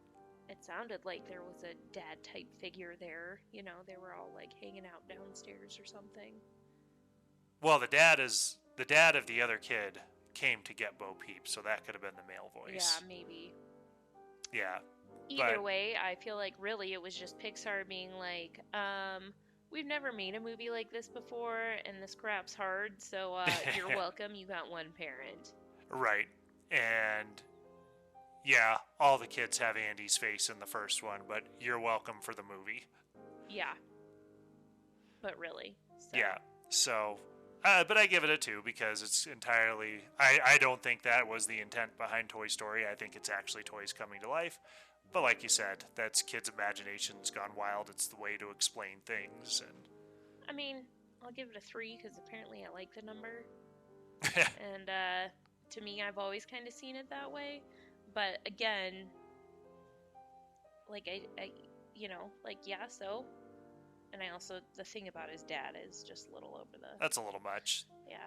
Speaker 1: It sounded like there was a dad-type figure there. They were all, like, hanging out downstairs or something.
Speaker 2: Well, the dad of the other kid came to get Bo Peep, so that could have been the male voice.
Speaker 1: Yeah, maybe.
Speaker 2: Yeah.
Speaker 1: Either way, I feel like really it was just Pixar being like, we've never made a movie like this before, and this crap's hard, so you're welcome, you got one parent.
Speaker 2: Right. And yeah, all the kids have Andy's face in the first one, but you're welcome for the movie.
Speaker 1: Yeah. But really. So.
Speaker 2: Yeah. So, but I give it a 2 because it's entirely, I don't think that was the intent behind Toy Story. I think it's actually toys coming to life. But like you said, that's kids' imaginations gone wild. It's the way to explain things. And
Speaker 1: I mean, I'll give it a 3 because apparently I like the number. And to me, I've always kind of seen it that way. But again, like I yeah, so. And I also, the thing about his dad is just a little over the...
Speaker 2: That's a little much.
Speaker 1: Yeah.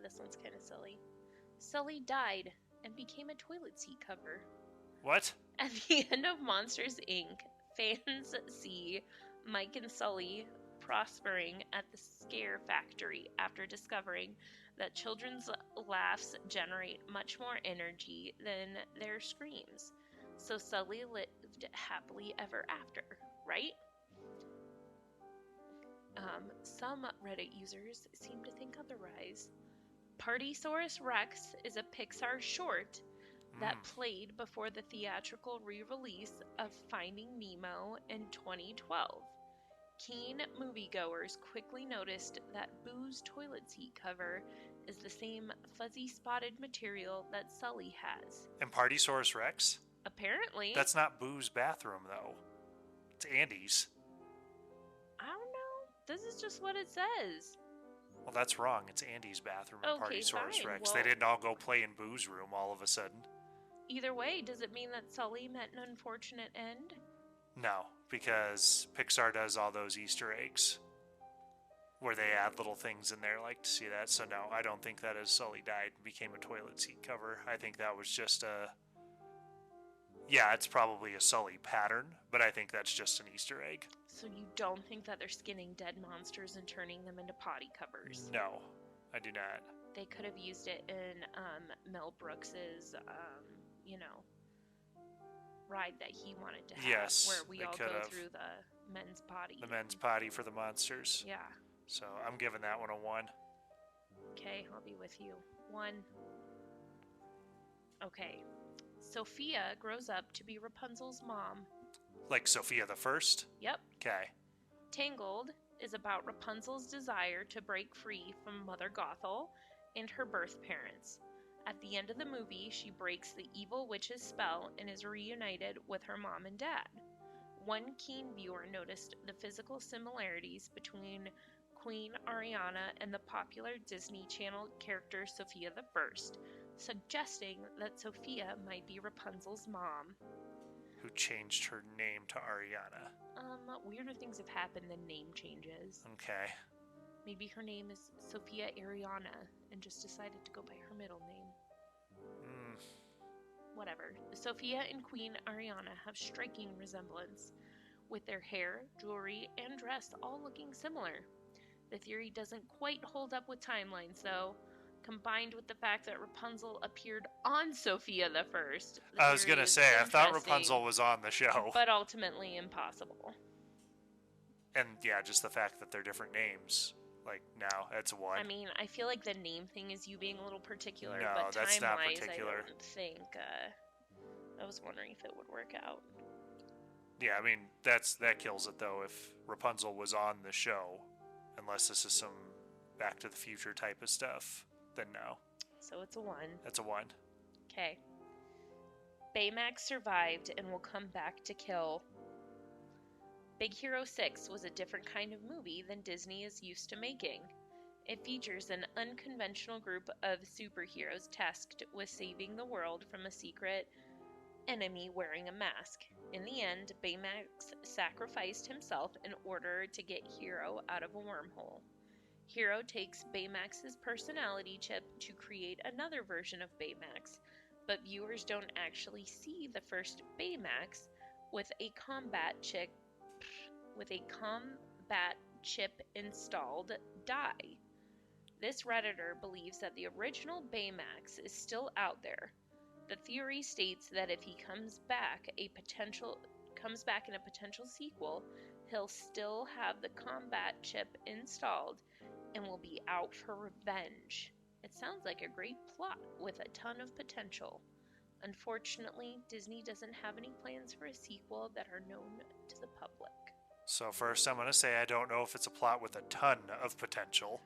Speaker 1: This one's kind of silly. Sully died and became a toilet seat cover.
Speaker 2: What?
Speaker 1: At the end of Monsters, Inc., fans see Mike and Sully prospering at the Scare Factory after discovering that children's laughs generate much more energy than their screams. So Sully lived happily ever after, right? Some Reddit users seem to think otherwise. Partysaurus Rex is a Pixar short that
Speaker 2: Mm.
Speaker 1: played before the theatrical re-release of Finding Nemo in 2012. Keen moviegoers quickly noticed that Boo's toilet seat cover is the same fuzzy spotted material that Sully has.
Speaker 2: And Partysaurus Rex?
Speaker 1: Apparently.
Speaker 2: That's not Boo's bathroom, though. It's Andy's.
Speaker 1: I don't know. This is just what it says.
Speaker 2: Well, that's wrong. It's Andy's bathroom in
Speaker 1: Okay,
Speaker 2: Partysaurus
Speaker 1: fine.
Speaker 2: Rex.
Speaker 1: Well,
Speaker 2: They didn't all go play in Boo's room all of a sudden.
Speaker 1: Either way, does it mean that Sully met an unfortunate end?
Speaker 2: No, because Pixar does all those Easter eggs where they add little things in there like to see that. So no, I don't think that as Sully died and became a toilet seat cover. I think that was just a... Yeah, it's probably a Sully pattern, but I think that's just an Easter egg.
Speaker 1: So you don't think that they're skinning dead monsters and turning them into potty covers?
Speaker 2: No, I do not.
Speaker 1: They could have used it in Mel Brooks's, ride that he wanted to have.
Speaker 2: Yes,
Speaker 1: where we
Speaker 2: they
Speaker 1: all
Speaker 2: could
Speaker 1: go
Speaker 2: have.
Speaker 1: through the men's potty.
Speaker 2: The men's potty for the monsters.
Speaker 1: Yeah.
Speaker 2: So I'm giving that one a 1.
Speaker 1: Okay, I'll be with you. 1. Okay. Sophia grows up to be Rapunzel's mom.
Speaker 2: Like Sophia the First?
Speaker 1: Yep.
Speaker 2: Okay.
Speaker 1: Tangled is about Rapunzel's desire to break free from Mother Gothel and her birth parents. At the end of the movie, she breaks the evil witch's spell and is reunited with her mom and dad. One keen viewer noticed the physical similarities between Queen Ariana and the popular Disney Channel character Sophia the First, suggesting that Sophia might be Rapunzel's mom.
Speaker 2: Who changed her name to Ariana.
Speaker 1: Weirder things have happened than name changes.
Speaker 2: Okay.
Speaker 1: Maybe her name is Sophia Ariana and just decided to go by her middle name. Whatever. Sophia and Queen Ariana have striking resemblance, with their hair, jewelry, and dress all looking similar. The theory doesn't quite hold up with timelines, though. Combined with the fact that Rapunzel appeared on Sophia the First.
Speaker 2: I was going to say, I thought Rapunzel was on the show.
Speaker 1: But ultimately impossible.
Speaker 2: And yeah, just the fact that they're different names. Like, no, that's a 1.
Speaker 1: I mean, I feel like the name thing is you being a little particular,
Speaker 2: No,
Speaker 1: but
Speaker 2: that's not
Speaker 1: time-wise,
Speaker 2: particular.
Speaker 1: I don't think, I was wondering if it would work out.
Speaker 2: Yeah, I mean, that kills it, though, if Rapunzel was on the show. Unless this is some Back to the Future type of stuff, then no.
Speaker 1: So it's a 1.
Speaker 2: That's a 1.
Speaker 1: Okay. Baymax survived and will come back to kill. Big Hero 6 was a different kind of movie than Disney is used to making. It features an unconventional group of superheroes tasked with saving the world from a secret enemy wearing a mask. In the end, Baymax sacrificed himself in order to get Hero out of a wormhole. Hero takes Baymax's personality chip to create another version of Baymax, but viewers don't actually see the first Baymax with a combat chip installed die. This Redditor believes that the original Baymax is still out there. The theory states that if he comes back in a potential sequel, he'll still have the combat chip installed and will be out for revenge. It sounds like a great plot with a ton of potential. Unfortunately, Disney doesn't have any plans for a sequel that are known to the public.
Speaker 2: So first I'm going to say I don't know if it's a plot with a ton of potential.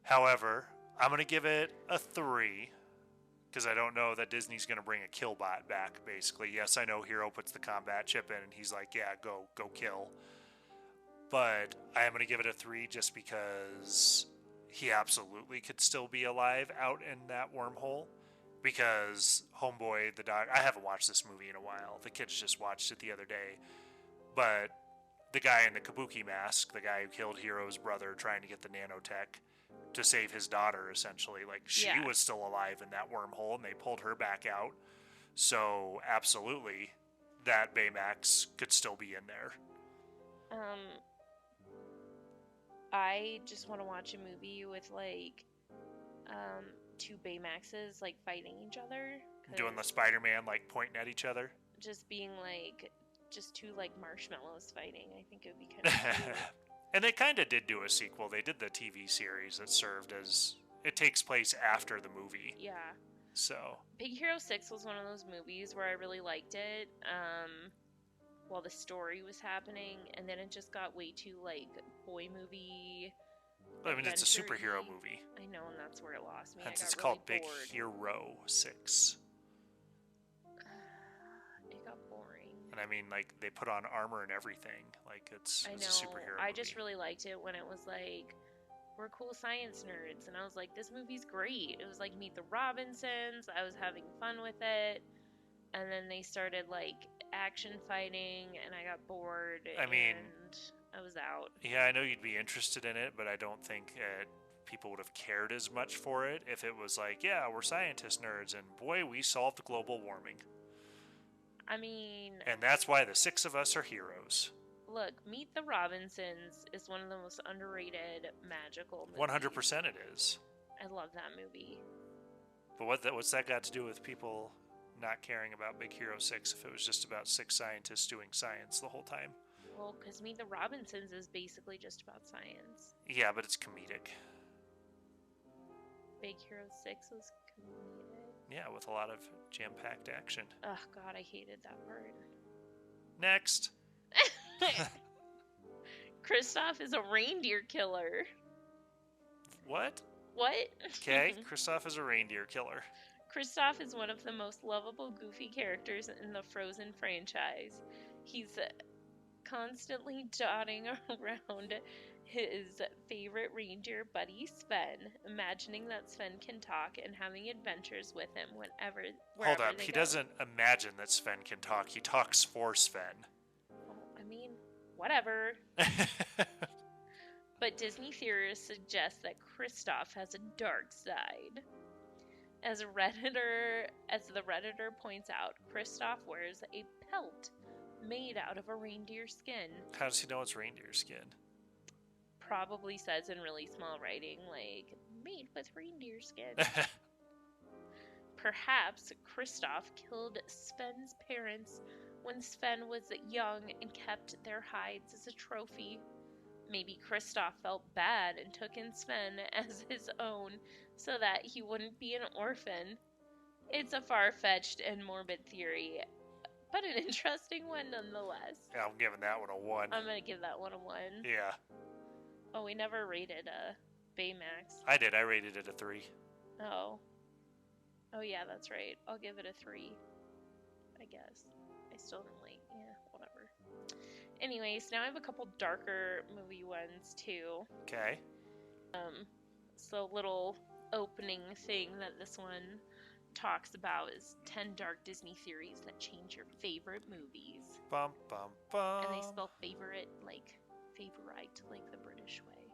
Speaker 2: However, I'm going to give it a 3 because I don't know that Disney's going to bring a Killbot back, basically. Yes, I know Hero puts the combat chip in and he's like, yeah, go kill. But I am going to give it a 3 just because he absolutely could still be alive out in that wormhole. Because Homeboy, the dog, I haven't watched this movie in a while. The kids just watched it the other day. But the guy in the kabuki mask, the guy who killed Hero's brother trying to get the nanotech to save his daughter, essentially, like, she was still alive in that wormhole and they pulled her back out. So, absolutely, that Baymax could still be in there.
Speaker 1: I just want to watch a movie with, like, 2 Baymaxes, like, fighting each other.
Speaker 2: Doing the Spider-Man, like, pointing at each other.
Speaker 1: Just being, like, just 2, like, marshmallows fighting. I think it would be kind of cute.
Speaker 2: And they kind of did do a sequel. They did the TV series that served as... It takes place after the movie.
Speaker 1: Yeah.
Speaker 2: So...
Speaker 1: Big Hero 6 was one of those movies where I really liked it while the story was happening, and then it just got way too, like, boy movie...
Speaker 2: I mean, it's a superhero movie.
Speaker 1: I know, and that's where it lost me.
Speaker 2: Hence,
Speaker 1: I got
Speaker 2: it's
Speaker 1: really
Speaker 2: called Big
Speaker 1: bored.
Speaker 2: Hero 6.
Speaker 1: It got boring.
Speaker 2: And I mean, like, they put on armor and everything. Like, it's a superhero movie.
Speaker 1: I just really liked it when it was like, we're cool science nerds. And I was like, this movie's great. It was like Meet the Robinsons. I was having fun with it. And then they started, like, action fighting, and I got bored.
Speaker 2: I mean...
Speaker 1: And I was out.
Speaker 2: Yeah, I know you'd be interested in it, but I don't think people would have cared as much for it if it was like, yeah, we're scientist nerds, and boy, we solved global warming.
Speaker 1: I mean...
Speaker 2: And that's why the 6 of us are heroes.
Speaker 1: Look, Meet the Robinsons is one of the most underrated magical movies.
Speaker 2: 100% it is.
Speaker 1: I love that movie.
Speaker 2: But what's that got to do with people not caring about Big Hero 6 if it was just about 6 scientists doing science the whole time?
Speaker 1: Well, because Meet the Robinsons is basically just about science.
Speaker 2: Yeah, but it's comedic.
Speaker 1: Big Hero 6 was comedic?
Speaker 2: Yeah, with a lot of jam-packed action.
Speaker 1: Oh, God, I hated that word.
Speaker 2: Next!
Speaker 1: Kristoff is a reindeer killer.
Speaker 2: What?
Speaker 1: What?
Speaker 2: Okay, Kristoff is a reindeer killer.
Speaker 1: Kristoff is one of the most lovable, goofy characters in the Frozen franchise. He's constantly dotting around his favorite reindeer buddy Sven, imagining that Sven can talk and having adventures with him wherever
Speaker 2: Hold up,
Speaker 1: they
Speaker 2: he
Speaker 1: go.
Speaker 2: doesn't imagine that Sven can talk. He talks for Sven.
Speaker 1: Well, I mean, whatever. But Disney theorists suggest that Kristoff has a dark side. As the Redditor points out, Kristoff wears a pelt made out of a reindeer skin.
Speaker 2: How does he know it's reindeer skin?
Speaker 1: Probably says in really small writing, like, made with reindeer skin. Perhaps Kristoff killed Sven's parents when Sven was young and kept their hides as a trophy. Maybe Kristoff felt bad and took in Sven as his own so that he wouldn't be an orphan. It's a far-fetched and morbid theory, but an interesting one nonetheless.
Speaker 2: Yeah, I'm giving that one a 1.
Speaker 1: I'm gonna give that one a 1.
Speaker 2: Yeah.
Speaker 1: Oh, we never rated Baymax.
Speaker 2: I did. I rated it a 3.
Speaker 1: Oh. Oh, yeah, that's right. I'll give it a 3. I guess. I still didn't like... Yeah, whatever. Anyways, now I have a couple darker movie ones, too.
Speaker 2: Okay.
Speaker 1: So little opening thing that this one talks about is 10 dark Disney theories that change your favorite movies.
Speaker 2: Bum, bum, bum.
Speaker 1: And they spell favorite like favorite, like the British way.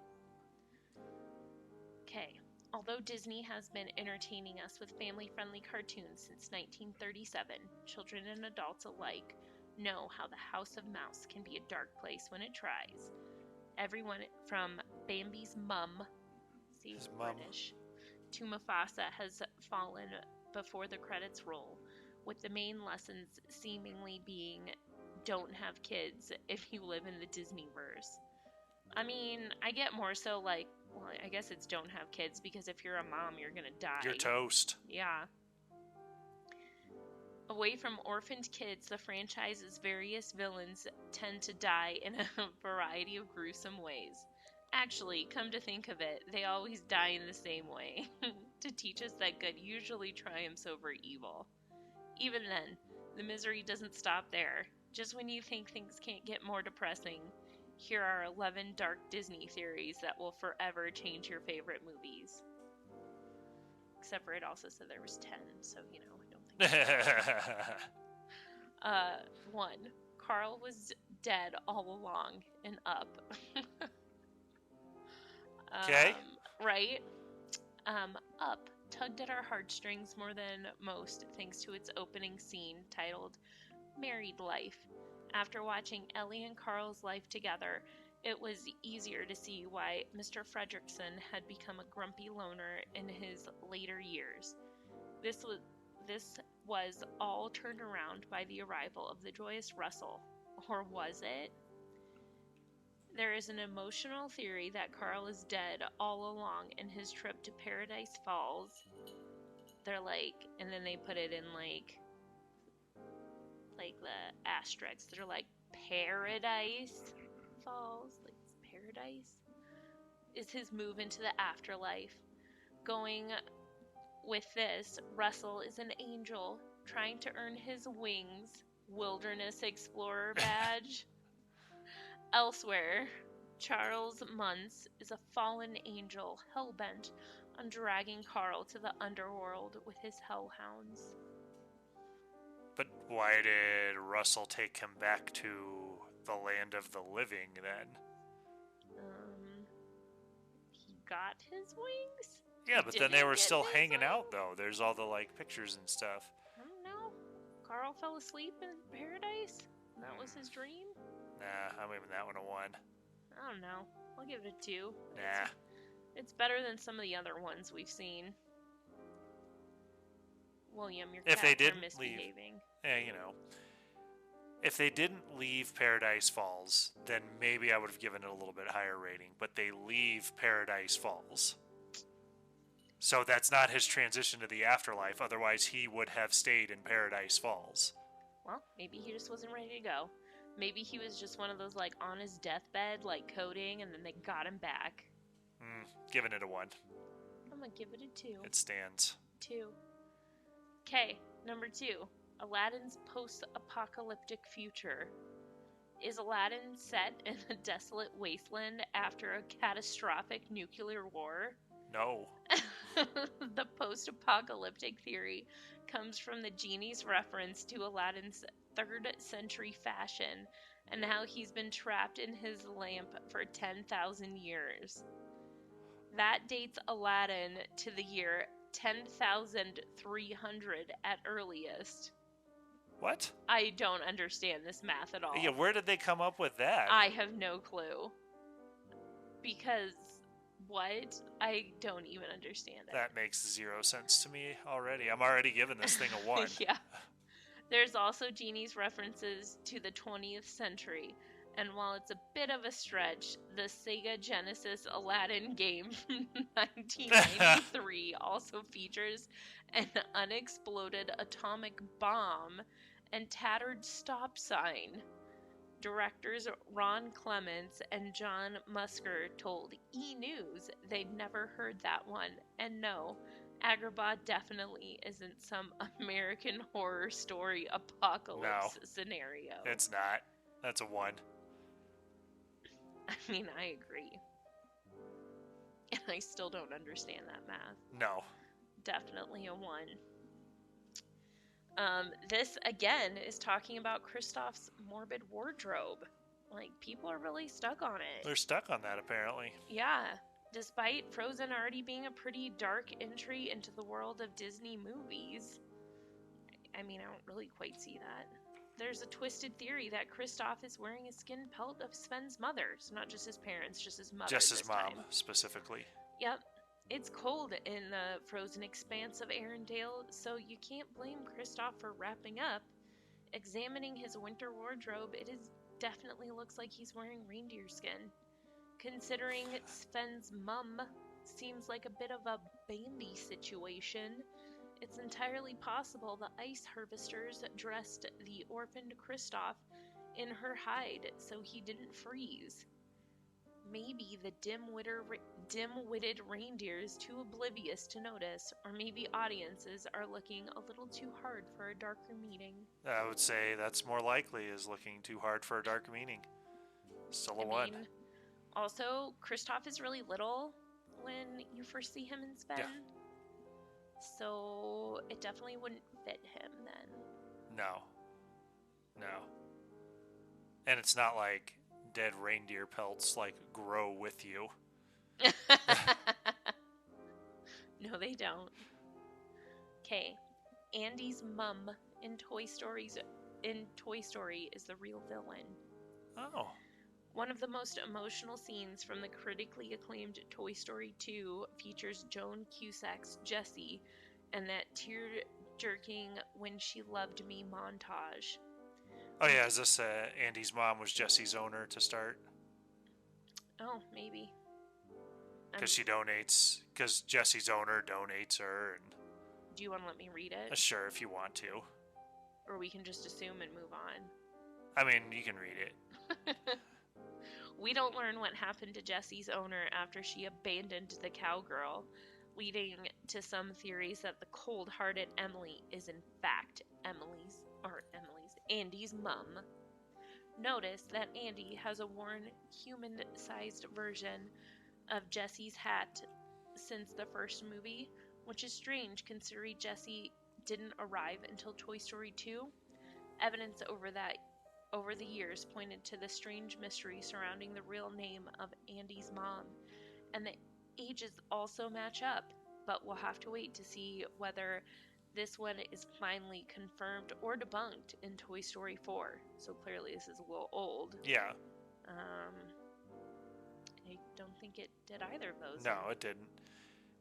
Speaker 1: Okay. Although Disney has been entertaining us with family-friendly cartoons since 1937, children and adults alike know how the House of Mouse can be a dark place when it tries. Everyone from Bambi's mum, see,
Speaker 2: His mum.
Speaker 1: British, to Mufasa has fallen before the credits roll, with the main lessons seemingly being don't have kids if you live in the Disneyverse. I mean, I get more so like, well, I guess it's don't have kids because if you're a mom, you're gonna die.
Speaker 2: You're toast.
Speaker 1: Yeah. Away from orphaned kids, the franchise's various villains tend to die in a variety of gruesome ways. Actually, come to think of it, they always die in the same way, to teach us that good usually triumphs over evil. Even then, the misery doesn't stop there. Just when you think things can't get more depressing, here are 11 dark Disney theories that will forever change your favorite movies. Except for it also said there was 10, so, you know, I don't think 1. Carl was dead all along and Up.
Speaker 2: Okay.
Speaker 1: Right? Up tugged at our heartstrings more than most thanks to its opening scene titled Married Life. After watching Ellie and Carl's life together, it was easier to see why Mr. Fredricksen had become a grumpy loner in his later years. This was all turned around by the arrival of the joyous Russell. Or was it? There is an emotional theory that Carl is dead all along in his trip to Paradise Falls. They're like, and then they put it in like the asterisks. They're like, Paradise Falls, like paradise, is his move into the afterlife. Going with this, Russell is an angel trying to earn his wings Wilderness Explorer badge. Elsewhere, Charles Muntz is a fallen angel hell-bent on dragging Carl to the underworld with his hellhounds.
Speaker 2: But why did Russell take him back to the land of the living then?
Speaker 1: He got his wings?
Speaker 2: Yeah, but then they were still hanging out, though. There's all the, like, pictures and stuff.
Speaker 1: I don't know. Carl fell asleep in paradise? That was his dream?
Speaker 2: Nah, I'm giving that one a 1.
Speaker 1: I don't know. I'll give it a 2.
Speaker 2: Nah.
Speaker 1: It's better than some of the other ones we've seen. William, your
Speaker 2: if they
Speaker 1: cats are
Speaker 2: didn't
Speaker 1: misbehaving.
Speaker 2: Leave, if they didn't leave Paradise Falls, then maybe I would have given it a little bit higher rating. But they leave Paradise Falls. So that's not his transition to the afterlife. Otherwise, he would have stayed in Paradise Falls.
Speaker 1: Well, maybe he just wasn't ready to go. Maybe he was just one of those, like, on his deathbed, like, coding, and then they got him back.
Speaker 2: Giving it a 1.
Speaker 1: I'm gonna give it a 2.
Speaker 2: It stands.
Speaker 1: 2. Okay, number 2. Aladdin's post-apocalyptic future. Is Aladdin set in a desolate wasteland after a catastrophic nuclear war?
Speaker 2: No.
Speaker 1: The post-apocalyptic theory comes from the genie's reference to Aladdin's 3rd century fashion and how he's been trapped in his lamp for 10,000 years. That dates Aladdin to the year 10,300 at earliest.
Speaker 2: What?
Speaker 1: I don't understand this math at all.
Speaker 2: Yeah, where did they come up with that?
Speaker 1: I have no clue. Because, what? I don't even understand it.
Speaker 2: That makes 0 sense to me already. I'm already giving this thing a 1.
Speaker 1: Yeah. There's also Genie's references to the 20th century. And while it's a bit of a stretch, the Sega Genesis Aladdin game from 1993 also features an unexploded atomic bomb and tattered stop sign. Directors Ron Clements and John Musker told E! News they'd never heard that one, and no, Agrabah definitely isn't some American Horror Story apocalypse scenario.
Speaker 2: It's not. That's a 1.
Speaker 1: I mean, I agree. And I still don't understand that math.
Speaker 2: No.
Speaker 1: Definitely a 1. This, again, is talking about Kristoff's morbid wardrobe. Like, people are really stuck on it.
Speaker 2: They're stuck on that, apparently.
Speaker 1: Yeah. Despite Frozen already being a pretty dark entry into the world of Disney movies. I mean, I don't really quite see that. There's a twisted theory that Kristoff is wearing a skin pelt of Sven's mother. So not just his parents, just his mother.
Speaker 2: Just his mom,
Speaker 1: time.
Speaker 2: specifically.
Speaker 1: Yep. It's cold in the frozen expanse of Arendelle, so you can't blame Kristoff for wrapping up. Examining his winter wardrobe, it definitely looks like he's wearing reindeer skin. Considering Sven's mum seems like a bit of a Bambi situation, it's entirely possible the ice harvesters dressed the orphaned Kristoff in her hide so he didn't freeze. Maybe the dim-witted reindeer is too oblivious to notice, or maybe audiences are looking a little too hard for a darker meaning.
Speaker 2: I would say that's more likely, is looking too hard for a dark meaning. Still a 1.
Speaker 1: Also, Kristoff is really little when you first see him in Sven.
Speaker 2: Yeah.
Speaker 1: So it definitely wouldn't fit him then.
Speaker 2: No. And it's not like dead reindeer pelts, like, grow with you.
Speaker 1: No, they don't. Okay. Andy's mum in Toy Story is the real villain.
Speaker 2: Oh.
Speaker 1: One of the most emotional scenes from the critically acclaimed Toy Story 2 features Joan Cusack's Jessie and that tear-jerking "When She Loved Me" montage.
Speaker 2: Oh yeah, is this Andy's mom was Jesse's owner to start?
Speaker 1: Oh, maybe.
Speaker 2: Because she donates, because Jesse's owner donates her. And
Speaker 1: do you want to let me read it?
Speaker 2: sure, if you want to.
Speaker 1: Or we can just assume and move on.
Speaker 2: I mean, you can read it.
Speaker 1: We don't learn what happened to Jesse's owner after she abandoned the cowgirl, leading to some theories that the cold-hearted Emily is in fact Andy's mum. Notice that Andy has a worn, human-sized version of Jesse's hat since the first movie, which is strange considering Jesse didn't arrive until Toy Story 2. Evidence over the years pointed to the strange mystery surrounding the real name of Andy's mom, and the ages also match up, but we'll have to wait to see whether this one is finally confirmed or debunked in Toy Story 4. So clearly this is a little old.
Speaker 2: Yeah.
Speaker 1: I don't think it did either of those.
Speaker 2: No, it didn't.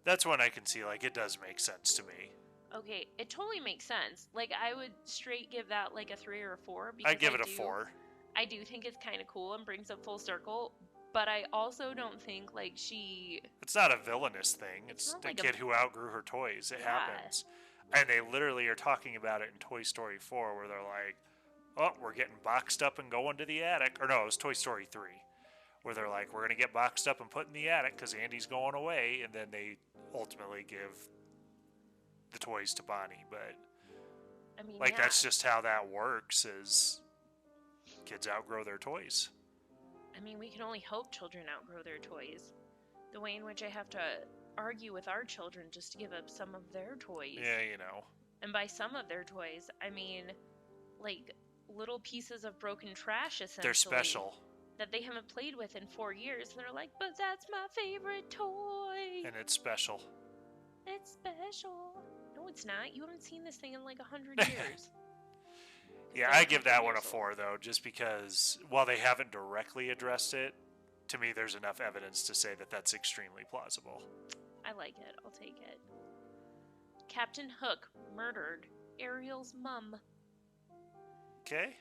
Speaker 2: That's one I can see, like, it does make sense to me.
Speaker 1: Okay, it totally makes sense. Like, I would straight give that, like, a 3 or a 4.
Speaker 2: I'd give it a 4.
Speaker 1: I do think it's kind of cool and brings it full circle, but I also don't think, like, she...
Speaker 2: It's not a villainous thing. It's a like kid who outgrew her toys. It happens. And they literally are talking about it in Toy Story 4, where they're like, oh, we're getting boxed up and going to the attic. Or no, it was Toy Story 3, where they're like, we're going to get boxed up and put in the attic because Andy's going away. And then they ultimately give the toys to Bonnie. But,
Speaker 1: I mean,
Speaker 2: like, that's just how that works, is kids outgrow their toys.
Speaker 1: I mean, we can only hope children outgrow their toys. The way in which I have to argue with our children just to give up some of their toys.
Speaker 2: Yeah, you know.
Speaker 1: And by some of their toys, I mean, like, little pieces of broken trash, essentially.
Speaker 2: They're special.
Speaker 1: That they haven't played with in 4 years. And they're like, but that's my favorite toy.
Speaker 2: And it's special.
Speaker 1: It's special. No, it's not. You haven't seen this thing in like 100 years.
Speaker 2: Yeah, I give that one a 4, though, just because while they haven't directly addressed it, to me there's enough evidence to say that that's extremely plausible.
Speaker 1: I like it. I'll take it. Captain Hook murdered Ariel's mum.
Speaker 2: Okay.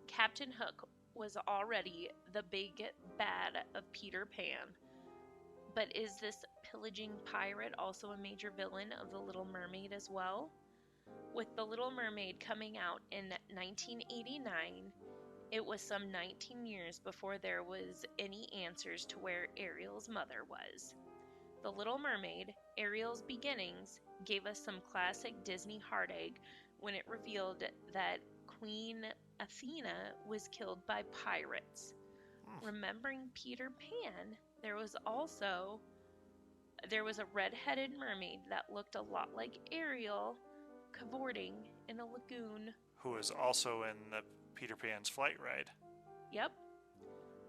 Speaker 1: Captain Hook was already the big bad of Peter Pan. But is this pillaging pirate also a major villain of The Little Mermaid as well? With The Little Mermaid coming out in 1989, it was some 19 years before there was any answers to where Ariel's mother was. The Little Mermaid, Ariel's Beginnings, gave us some classic Disney heartache when it revealed that Queen Athena was killed by pirates. Remembering Peter Pan, there was a red-headed mermaid that looked a lot like Ariel, cavorting in a lagoon.
Speaker 2: Who was also in the Peter Pan's flight ride.
Speaker 1: Yep.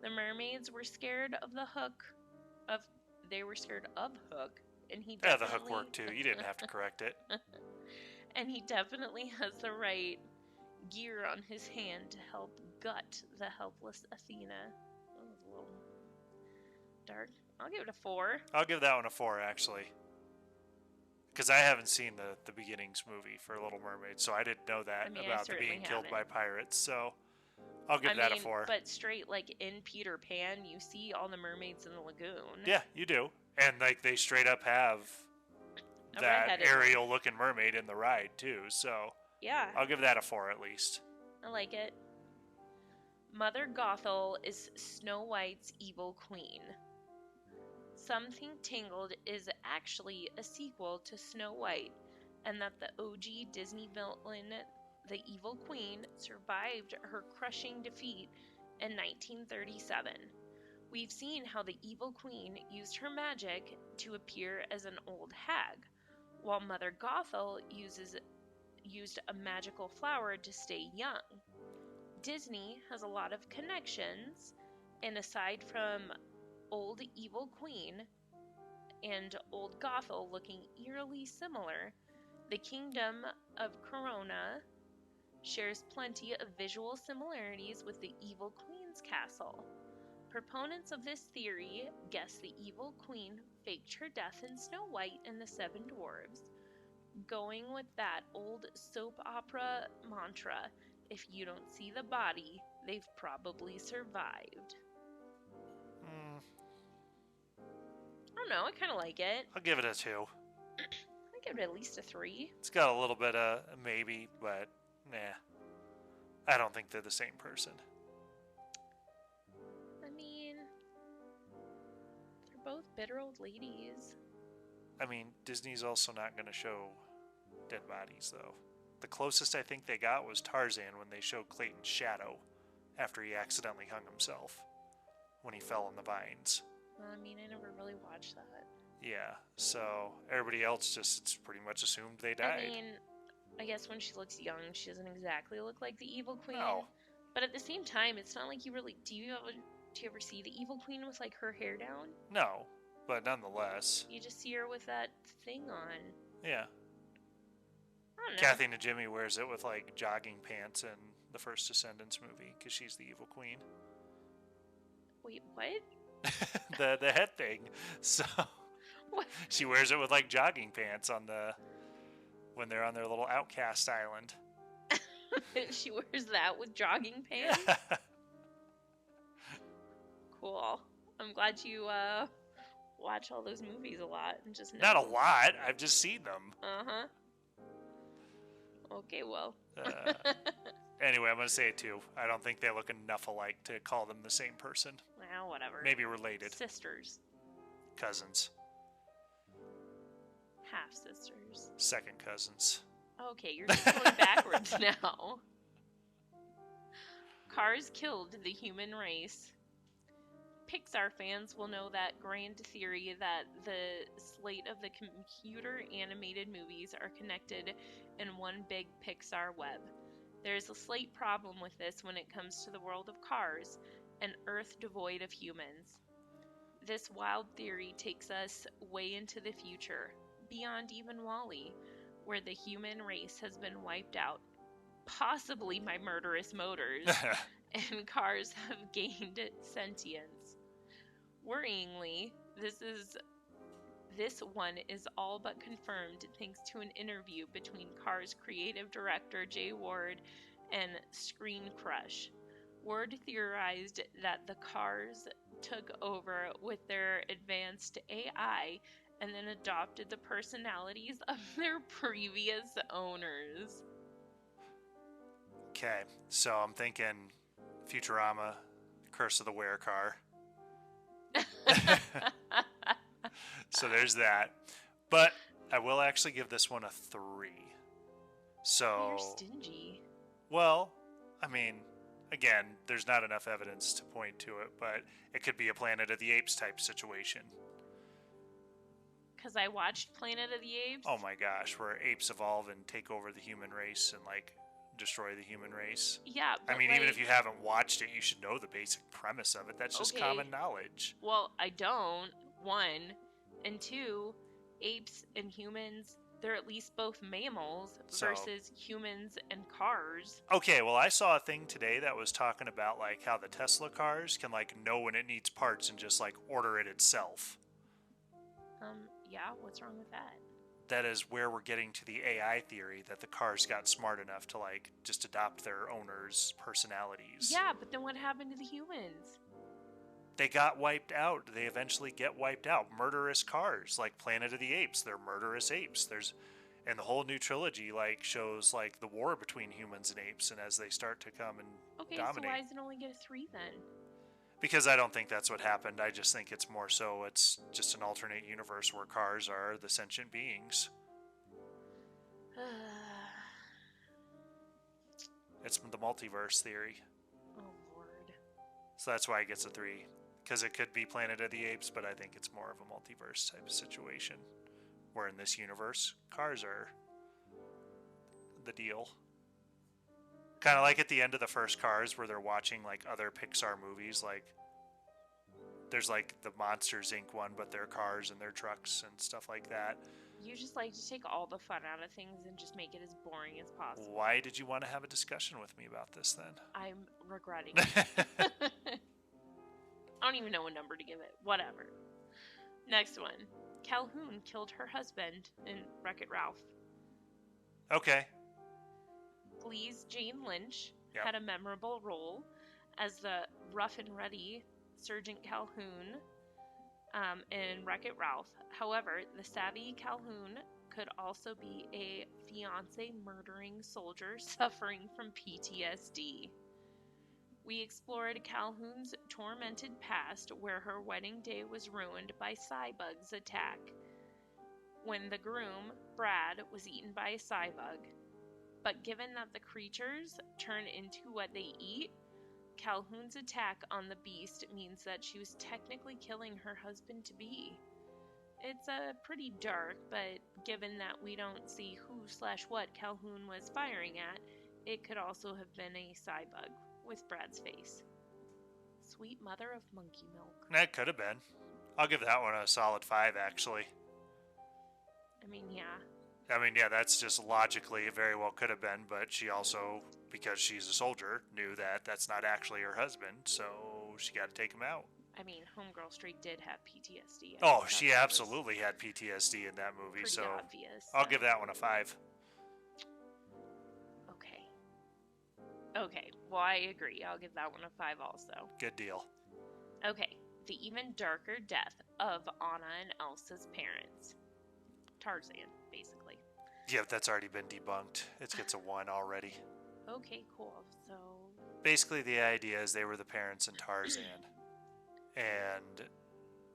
Speaker 1: The mermaids were scared of the Hook. They were scared of Hook, and he definitely...
Speaker 2: Yeah, the Hook worked too. You didn't have to correct it.
Speaker 1: And he definitely has the right gear on his hand to help gut the helpless Athena. That was a little dark. I'll give it a 4.
Speaker 2: I'll give that one a 4, actually. Because I haven't seen the Beginnings movie for Little Mermaid, so I didn't know that about the being killed by pirates, so I'll give that a 4.
Speaker 1: But straight, like, in Peter Pan, you see all the mermaids in the lagoon.
Speaker 2: Yeah, you do. And, like, they straight up have that Ariel-looking mermaid in the ride, too, so...
Speaker 1: Yeah.
Speaker 2: I'll give that a 4, at least.
Speaker 1: I like it. Mother Gothel is Snow White's evil queen. Something Tangled is actually a sequel to Snow White, and that the OG Disney villain, the Evil Queen, survived her crushing defeat in 1937. We've seen how the Evil Queen used her magic to appear as an old hag, while Mother Gothel used a magical flower to stay young. Disney has a lot of connections, and aside from old Evil Queen and old Gothel looking eerily similar, the Kingdom of Corona shares plenty of visual similarities with the Evil Queen's castle. Proponents of this theory guess the Evil Queen faked her death in Snow White and the Seven Dwarfs, going with that old soap opera mantra, if you don't see the body, they've probably survived. don't know. I kind of like it.
Speaker 2: I'll give it a 2.
Speaker 1: I give it at least a 3.
Speaker 2: It's got a little bit of maybe, but nah. I don't think they're the same person.
Speaker 1: I mean, they're both bitter old ladies.
Speaker 2: I mean, Disney's also not going to show dead bodies, though. The closest I think they got was Tarzan when they showed Clayton's shadow after he accidentally hung himself when he fell in the vines.
Speaker 1: Well, I mean, I never really watched that.
Speaker 2: Yeah, so everybody else just pretty much assumed they died.
Speaker 1: I mean, I guess when she looks young, she doesn't exactly look like the evil queen.
Speaker 2: No.
Speaker 1: But at the same time, it's not like you really... Do you ever see the evil queen with, like, her hair down?
Speaker 2: No, but nonetheless.
Speaker 1: You just see her with that thing on.
Speaker 2: Yeah.
Speaker 1: I don't know.
Speaker 2: Kathy Najimy wears it with, like, jogging pants in the first Descendants movie because she's the evil queen.
Speaker 1: Wait, what?
Speaker 2: the head thing. So
Speaker 1: What?
Speaker 2: she wears it with, like, jogging pants when they're on their little outcast island.
Speaker 1: She wears that with jogging pants? Cool. I'm glad you watch all those movies a lot and just know.
Speaker 2: Not a lot. I've just seen them.
Speaker 1: Uh-huh. Okay, well.
Speaker 2: Anyway, I'm going to say it too. I don't think they look enough alike to call them the same person.
Speaker 1: Well, whatever.
Speaker 2: Maybe related.
Speaker 1: Sisters.
Speaker 2: Cousins.
Speaker 1: Half-sisters.
Speaker 2: Second cousins.
Speaker 1: Okay, you're just going backwards now. Cars killed the human race. Pixar fans will know that grand theory that the slate of the computer animated movies are connected in one big Pixar web. There's a slight problem with this when it comes to the world of Cars, an Earth devoid of humans. This wild theory takes us way into the future, beyond even WALL-E, where the human race has been wiped out, possibly by murderous motors, and cars have gained sentience. Worryingly, this one is all but confirmed thanks to an interview between Cars creative director Jay Ward and Screen Crush. Ward theorized that the Cars took over with their advanced AI and then adopted the personalities of their previous owners.
Speaker 2: Okay, so I'm thinking Futurama, Curse of the Werecar. So there's that. But I will actually give this one a 3. So
Speaker 1: You're stingy.
Speaker 2: Well, I mean, again, there's not enough evidence to point to it, but it could be a Planet of the Apes type situation.
Speaker 1: Because I watched Planet of the Apes?
Speaker 2: Oh my gosh, where apes evolve and take over the human race and, like, destroy the human race.
Speaker 1: Yeah, but
Speaker 2: I mean, even if you haven't watched it, you should know the basic premise of it. That's just common knowledge.
Speaker 1: Well, I don't, 1. And 2, apes and humans, they're at least both mammals versus humans and cars.
Speaker 2: Okay, well, I saw a thing today that was talking about, like, how the Tesla cars can, like, know when it needs parts and just, like, order it itself.
Speaker 1: Yeah, what's wrong with that?
Speaker 2: That is where we're getting to the AI theory that the cars got smart enough to, like, just adopt their owners' personalities.
Speaker 1: Yeah, but then what happened to the humans?
Speaker 2: They got wiped out. They eventually get wiped out. Murderous cars, like Planet of the Apes. They're murderous apes. And the whole new trilogy, like, shows, like, the war between humans and apes, and as they start to come and dominate.
Speaker 1: Okay, so why does it only get a 3 then?
Speaker 2: Because I don't think that's what happened. I just think it's more so it's just an alternate universe where cars are the sentient beings. It's the multiverse theory.
Speaker 1: Oh, Lord.
Speaker 2: So that's why it gets a 3. Because it could be Planet of the Apes, but I think it's more of a multiverse type of situation. Where in this universe, cars are the deal. Kind of like at the end of the first Cars, where they're watching, like, other Pixar movies. Like, there's, like, the Monsters, Inc. one, but they're cars and their trucks and stuff like that.
Speaker 1: You just like to take all the fun out of things and just make it as boring as possible.
Speaker 2: Why did you want to have a discussion with me about this, then?
Speaker 1: I'm regretting it. I don't even know what number to give it. Whatever. Next one. Calhoun killed her husband in Wreck-It Ralph.
Speaker 2: Okay.
Speaker 1: Glee's Jane Lynch
Speaker 2: Yep.
Speaker 1: had a memorable role as the rough and ready Sergeant Calhoun. in Wreck-It Ralph. However, the savvy Calhoun could also be a fiance murdering soldier suffering from PTSD. We explored Calhoun's tormented past, where her wedding day was ruined by Cybug's attack, when the groom, Brad, was eaten by a Cybug. But given that the creatures turn into what they eat, Calhoun's attack on the beast means that she was technically killing her husband-to-be. It's pretty dark, but given that we don't see who/what Calhoun was firing at, it could also have been a Cybug with Brad's face. Sweet mother of monkey milk.
Speaker 2: That could have been. I'll give that one a solid 5, actually.
Speaker 1: Yeah,
Speaker 2: that's just logically it very well could have been, but she also, because she's a soldier, knew that that's not actually her husband, so she got to take him out.
Speaker 1: Homegirl straight did have PTSD.
Speaker 2: Oh, she absolutely had PTSD in that movie, so
Speaker 1: obvious.
Speaker 2: I'll give that one a 5.
Speaker 1: Okay, well, I agree. I'll give that one a 5 also.
Speaker 2: Good deal.
Speaker 1: Okay, the even darker death of Anna and Elsa's parents. Tarzan, basically.
Speaker 2: Yeah, that's already been debunked. It gets a 1 already.
Speaker 1: Okay, cool. So
Speaker 2: basically the idea is they were the parents in Tarzan. And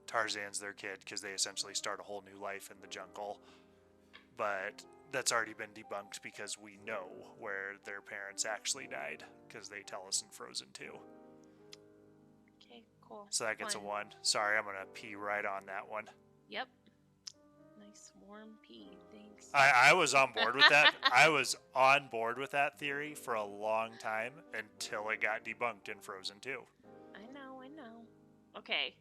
Speaker 2: Tarzan's their kid because they essentially start a whole new life in the jungle. But that's already been debunked because we know where their parents actually died because they tell us in Frozen 2.
Speaker 1: Okay, cool.
Speaker 2: So that gets a 1. Sorry, I'm going to pee right on that one.
Speaker 1: Yep. Nice warm pee. Thanks.
Speaker 2: I was on board with that. I was on board with that theory for a long time until it got debunked in Frozen 2.
Speaker 1: I know. Okay.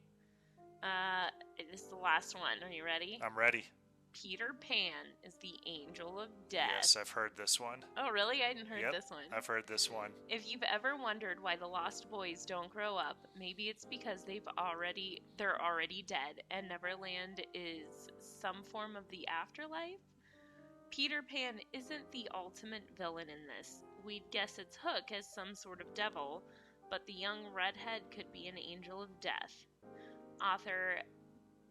Speaker 1: This is the last one. Are you ready?
Speaker 2: I'm ready.
Speaker 1: Peter Pan is the angel of death.
Speaker 2: Yes, I've heard this one.
Speaker 1: Oh, really? I hadn't heard this one.
Speaker 2: I've heard this one.
Speaker 1: If you've ever wondered why the Lost Boys don't grow up, maybe it's because they're already dead, and Neverland is some form of the afterlife. Peter Pan isn't the ultimate villain in this. We'd guess it's Hook as some sort of devil, but the young redhead could be an angel of death. Author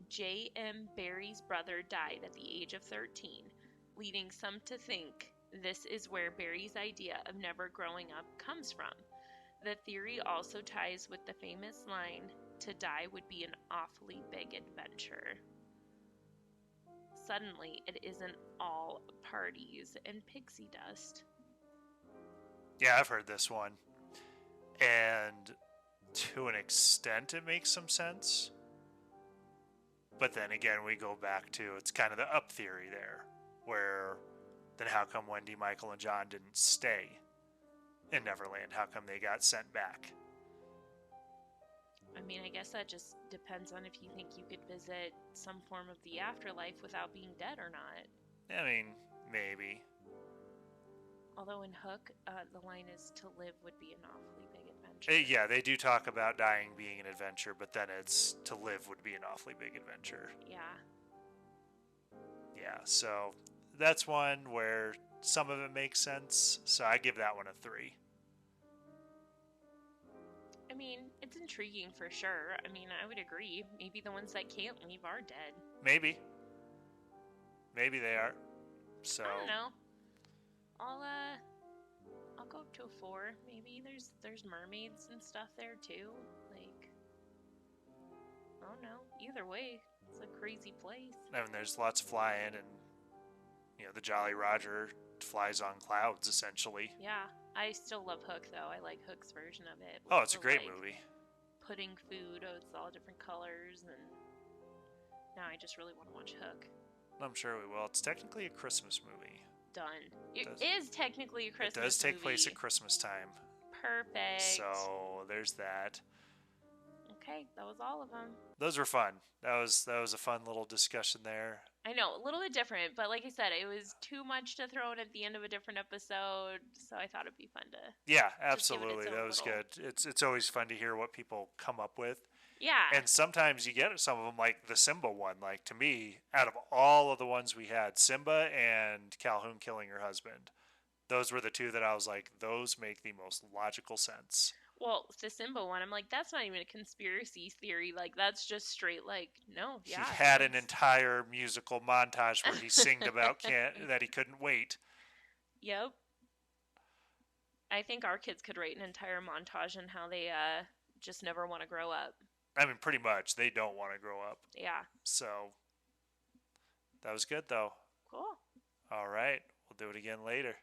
Speaker 1: J.M. Barrie's brother died at the age of 13, leading some to think this is where Barrie's idea of never growing up comes from. The theory also ties with the famous line, "To die would be an awfully big adventure." Suddenly, it isn't all parties and pixie dust.
Speaker 2: Yeah, I've heard this one. And to an extent, it makes some sense. But then again, we go back to, it's kind of the up theory there, where then how come Wendy, Michael, and John didn't stay in Neverland? How come they got sent back?
Speaker 1: I guess that just depends on if you think you could visit some form of the afterlife without being dead or not.
Speaker 2: Maybe.
Speaker 1: Although in Hook, the line is, "To live would be an awfully big adventure."
Speaker 2: Yeah, they do talk about dying being an adventure, but then it's to live would be an awfully big adventure. Yeah, so that's one where some of it makes sense, so I give that one a 3.
Speaker 1: It's intriguing for sure. I would agree. Maybe the ones that can't leave are dead.
Speaker 2: Maybe they are. So
Speaker 1: I don't know. I'll go up to a 4. Maybe there's mermaids and stuff there too. I don't know. Either way, it's a crazy place.
Speaker 2: There's lots of flying, and the Jolly Roger flies on clouds essentially.
Speaker 1: Yeah, I still love Hook though. I like Hook's version of it.
Speaker 2: Oh, it's a great movie.
Speaker 1: Pudding food. Oh, it's all different colors, and now I just really want to watch Hook.
Speaker 2: I'm sure we will. It's technically a Christmas movie.
Speaker 1: Done. It is technically a Christmas movie.
Speaker 2: It does take place at Christmas time.
Speaker 1: Perfect.
Speaker 2: So there's that.
Speaker 1: Okay, that was all of them.
Speaker 2: Those were fun. That was a fun little discussion there.
Speaker 1: I know, a little bit different, but like I said, it was too much to throw in at the end of a different episode, so I thought it'd be fun to.
Speaker 2: Yeah, absolutely. That was good. It's always fun to hear what people come up with.
Speaker 1: Yeah.
Speaker 2: And sometimes you get some of them, like the Simba one. Like, to me, out of all of the ones we had, Simba and Calhoun killing her husband, those were the two that I was like, those make the most logical sense.
Speaker 1: Well, the Simba one, I'm like, that's not even a conspiracy theory. Like, that's just straight, like, no,
Speaker 2: He
Speaker 1: yeah.
Speaker 2: had an entire musical montage where he singed about that he couldn't wait.
Speaker 1: Yep. I think our kids could write an entire montage on how they just never want to grow up.
Speaker 2: I mean, pretty much. They don't want to grow up.
Speaker 1: Yeah.
Speaker 2: So, that was good, though.
Speaker 1: Cool.
Speaker 2: All right. We'll do it again later.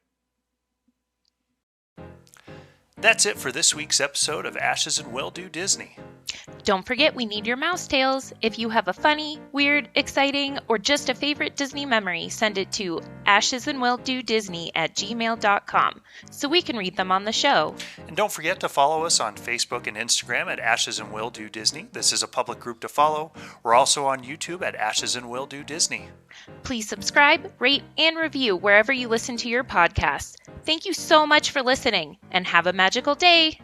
Speaker 2: That's it for this week's episode of Ashes and Will Do Disney.
Speaker 1: Don't forget, we need your mouse tales. If you have a funny, weird, exciting, or just a favorite Disney memory, send it to ashesandwilldodisney@gmail.com so we can read them on the show.
Speaker 2: And don't forget to follow us on Facebook and Instagram at Ashes and Will Do Disney. This is a public group to follow. We're also on YouTube at Ashes and Will Do Disney.
Speaker 1: Please subscribe, rate, and review wherever you listen to your podcasts. Thank you so much for listening, and have a magical day.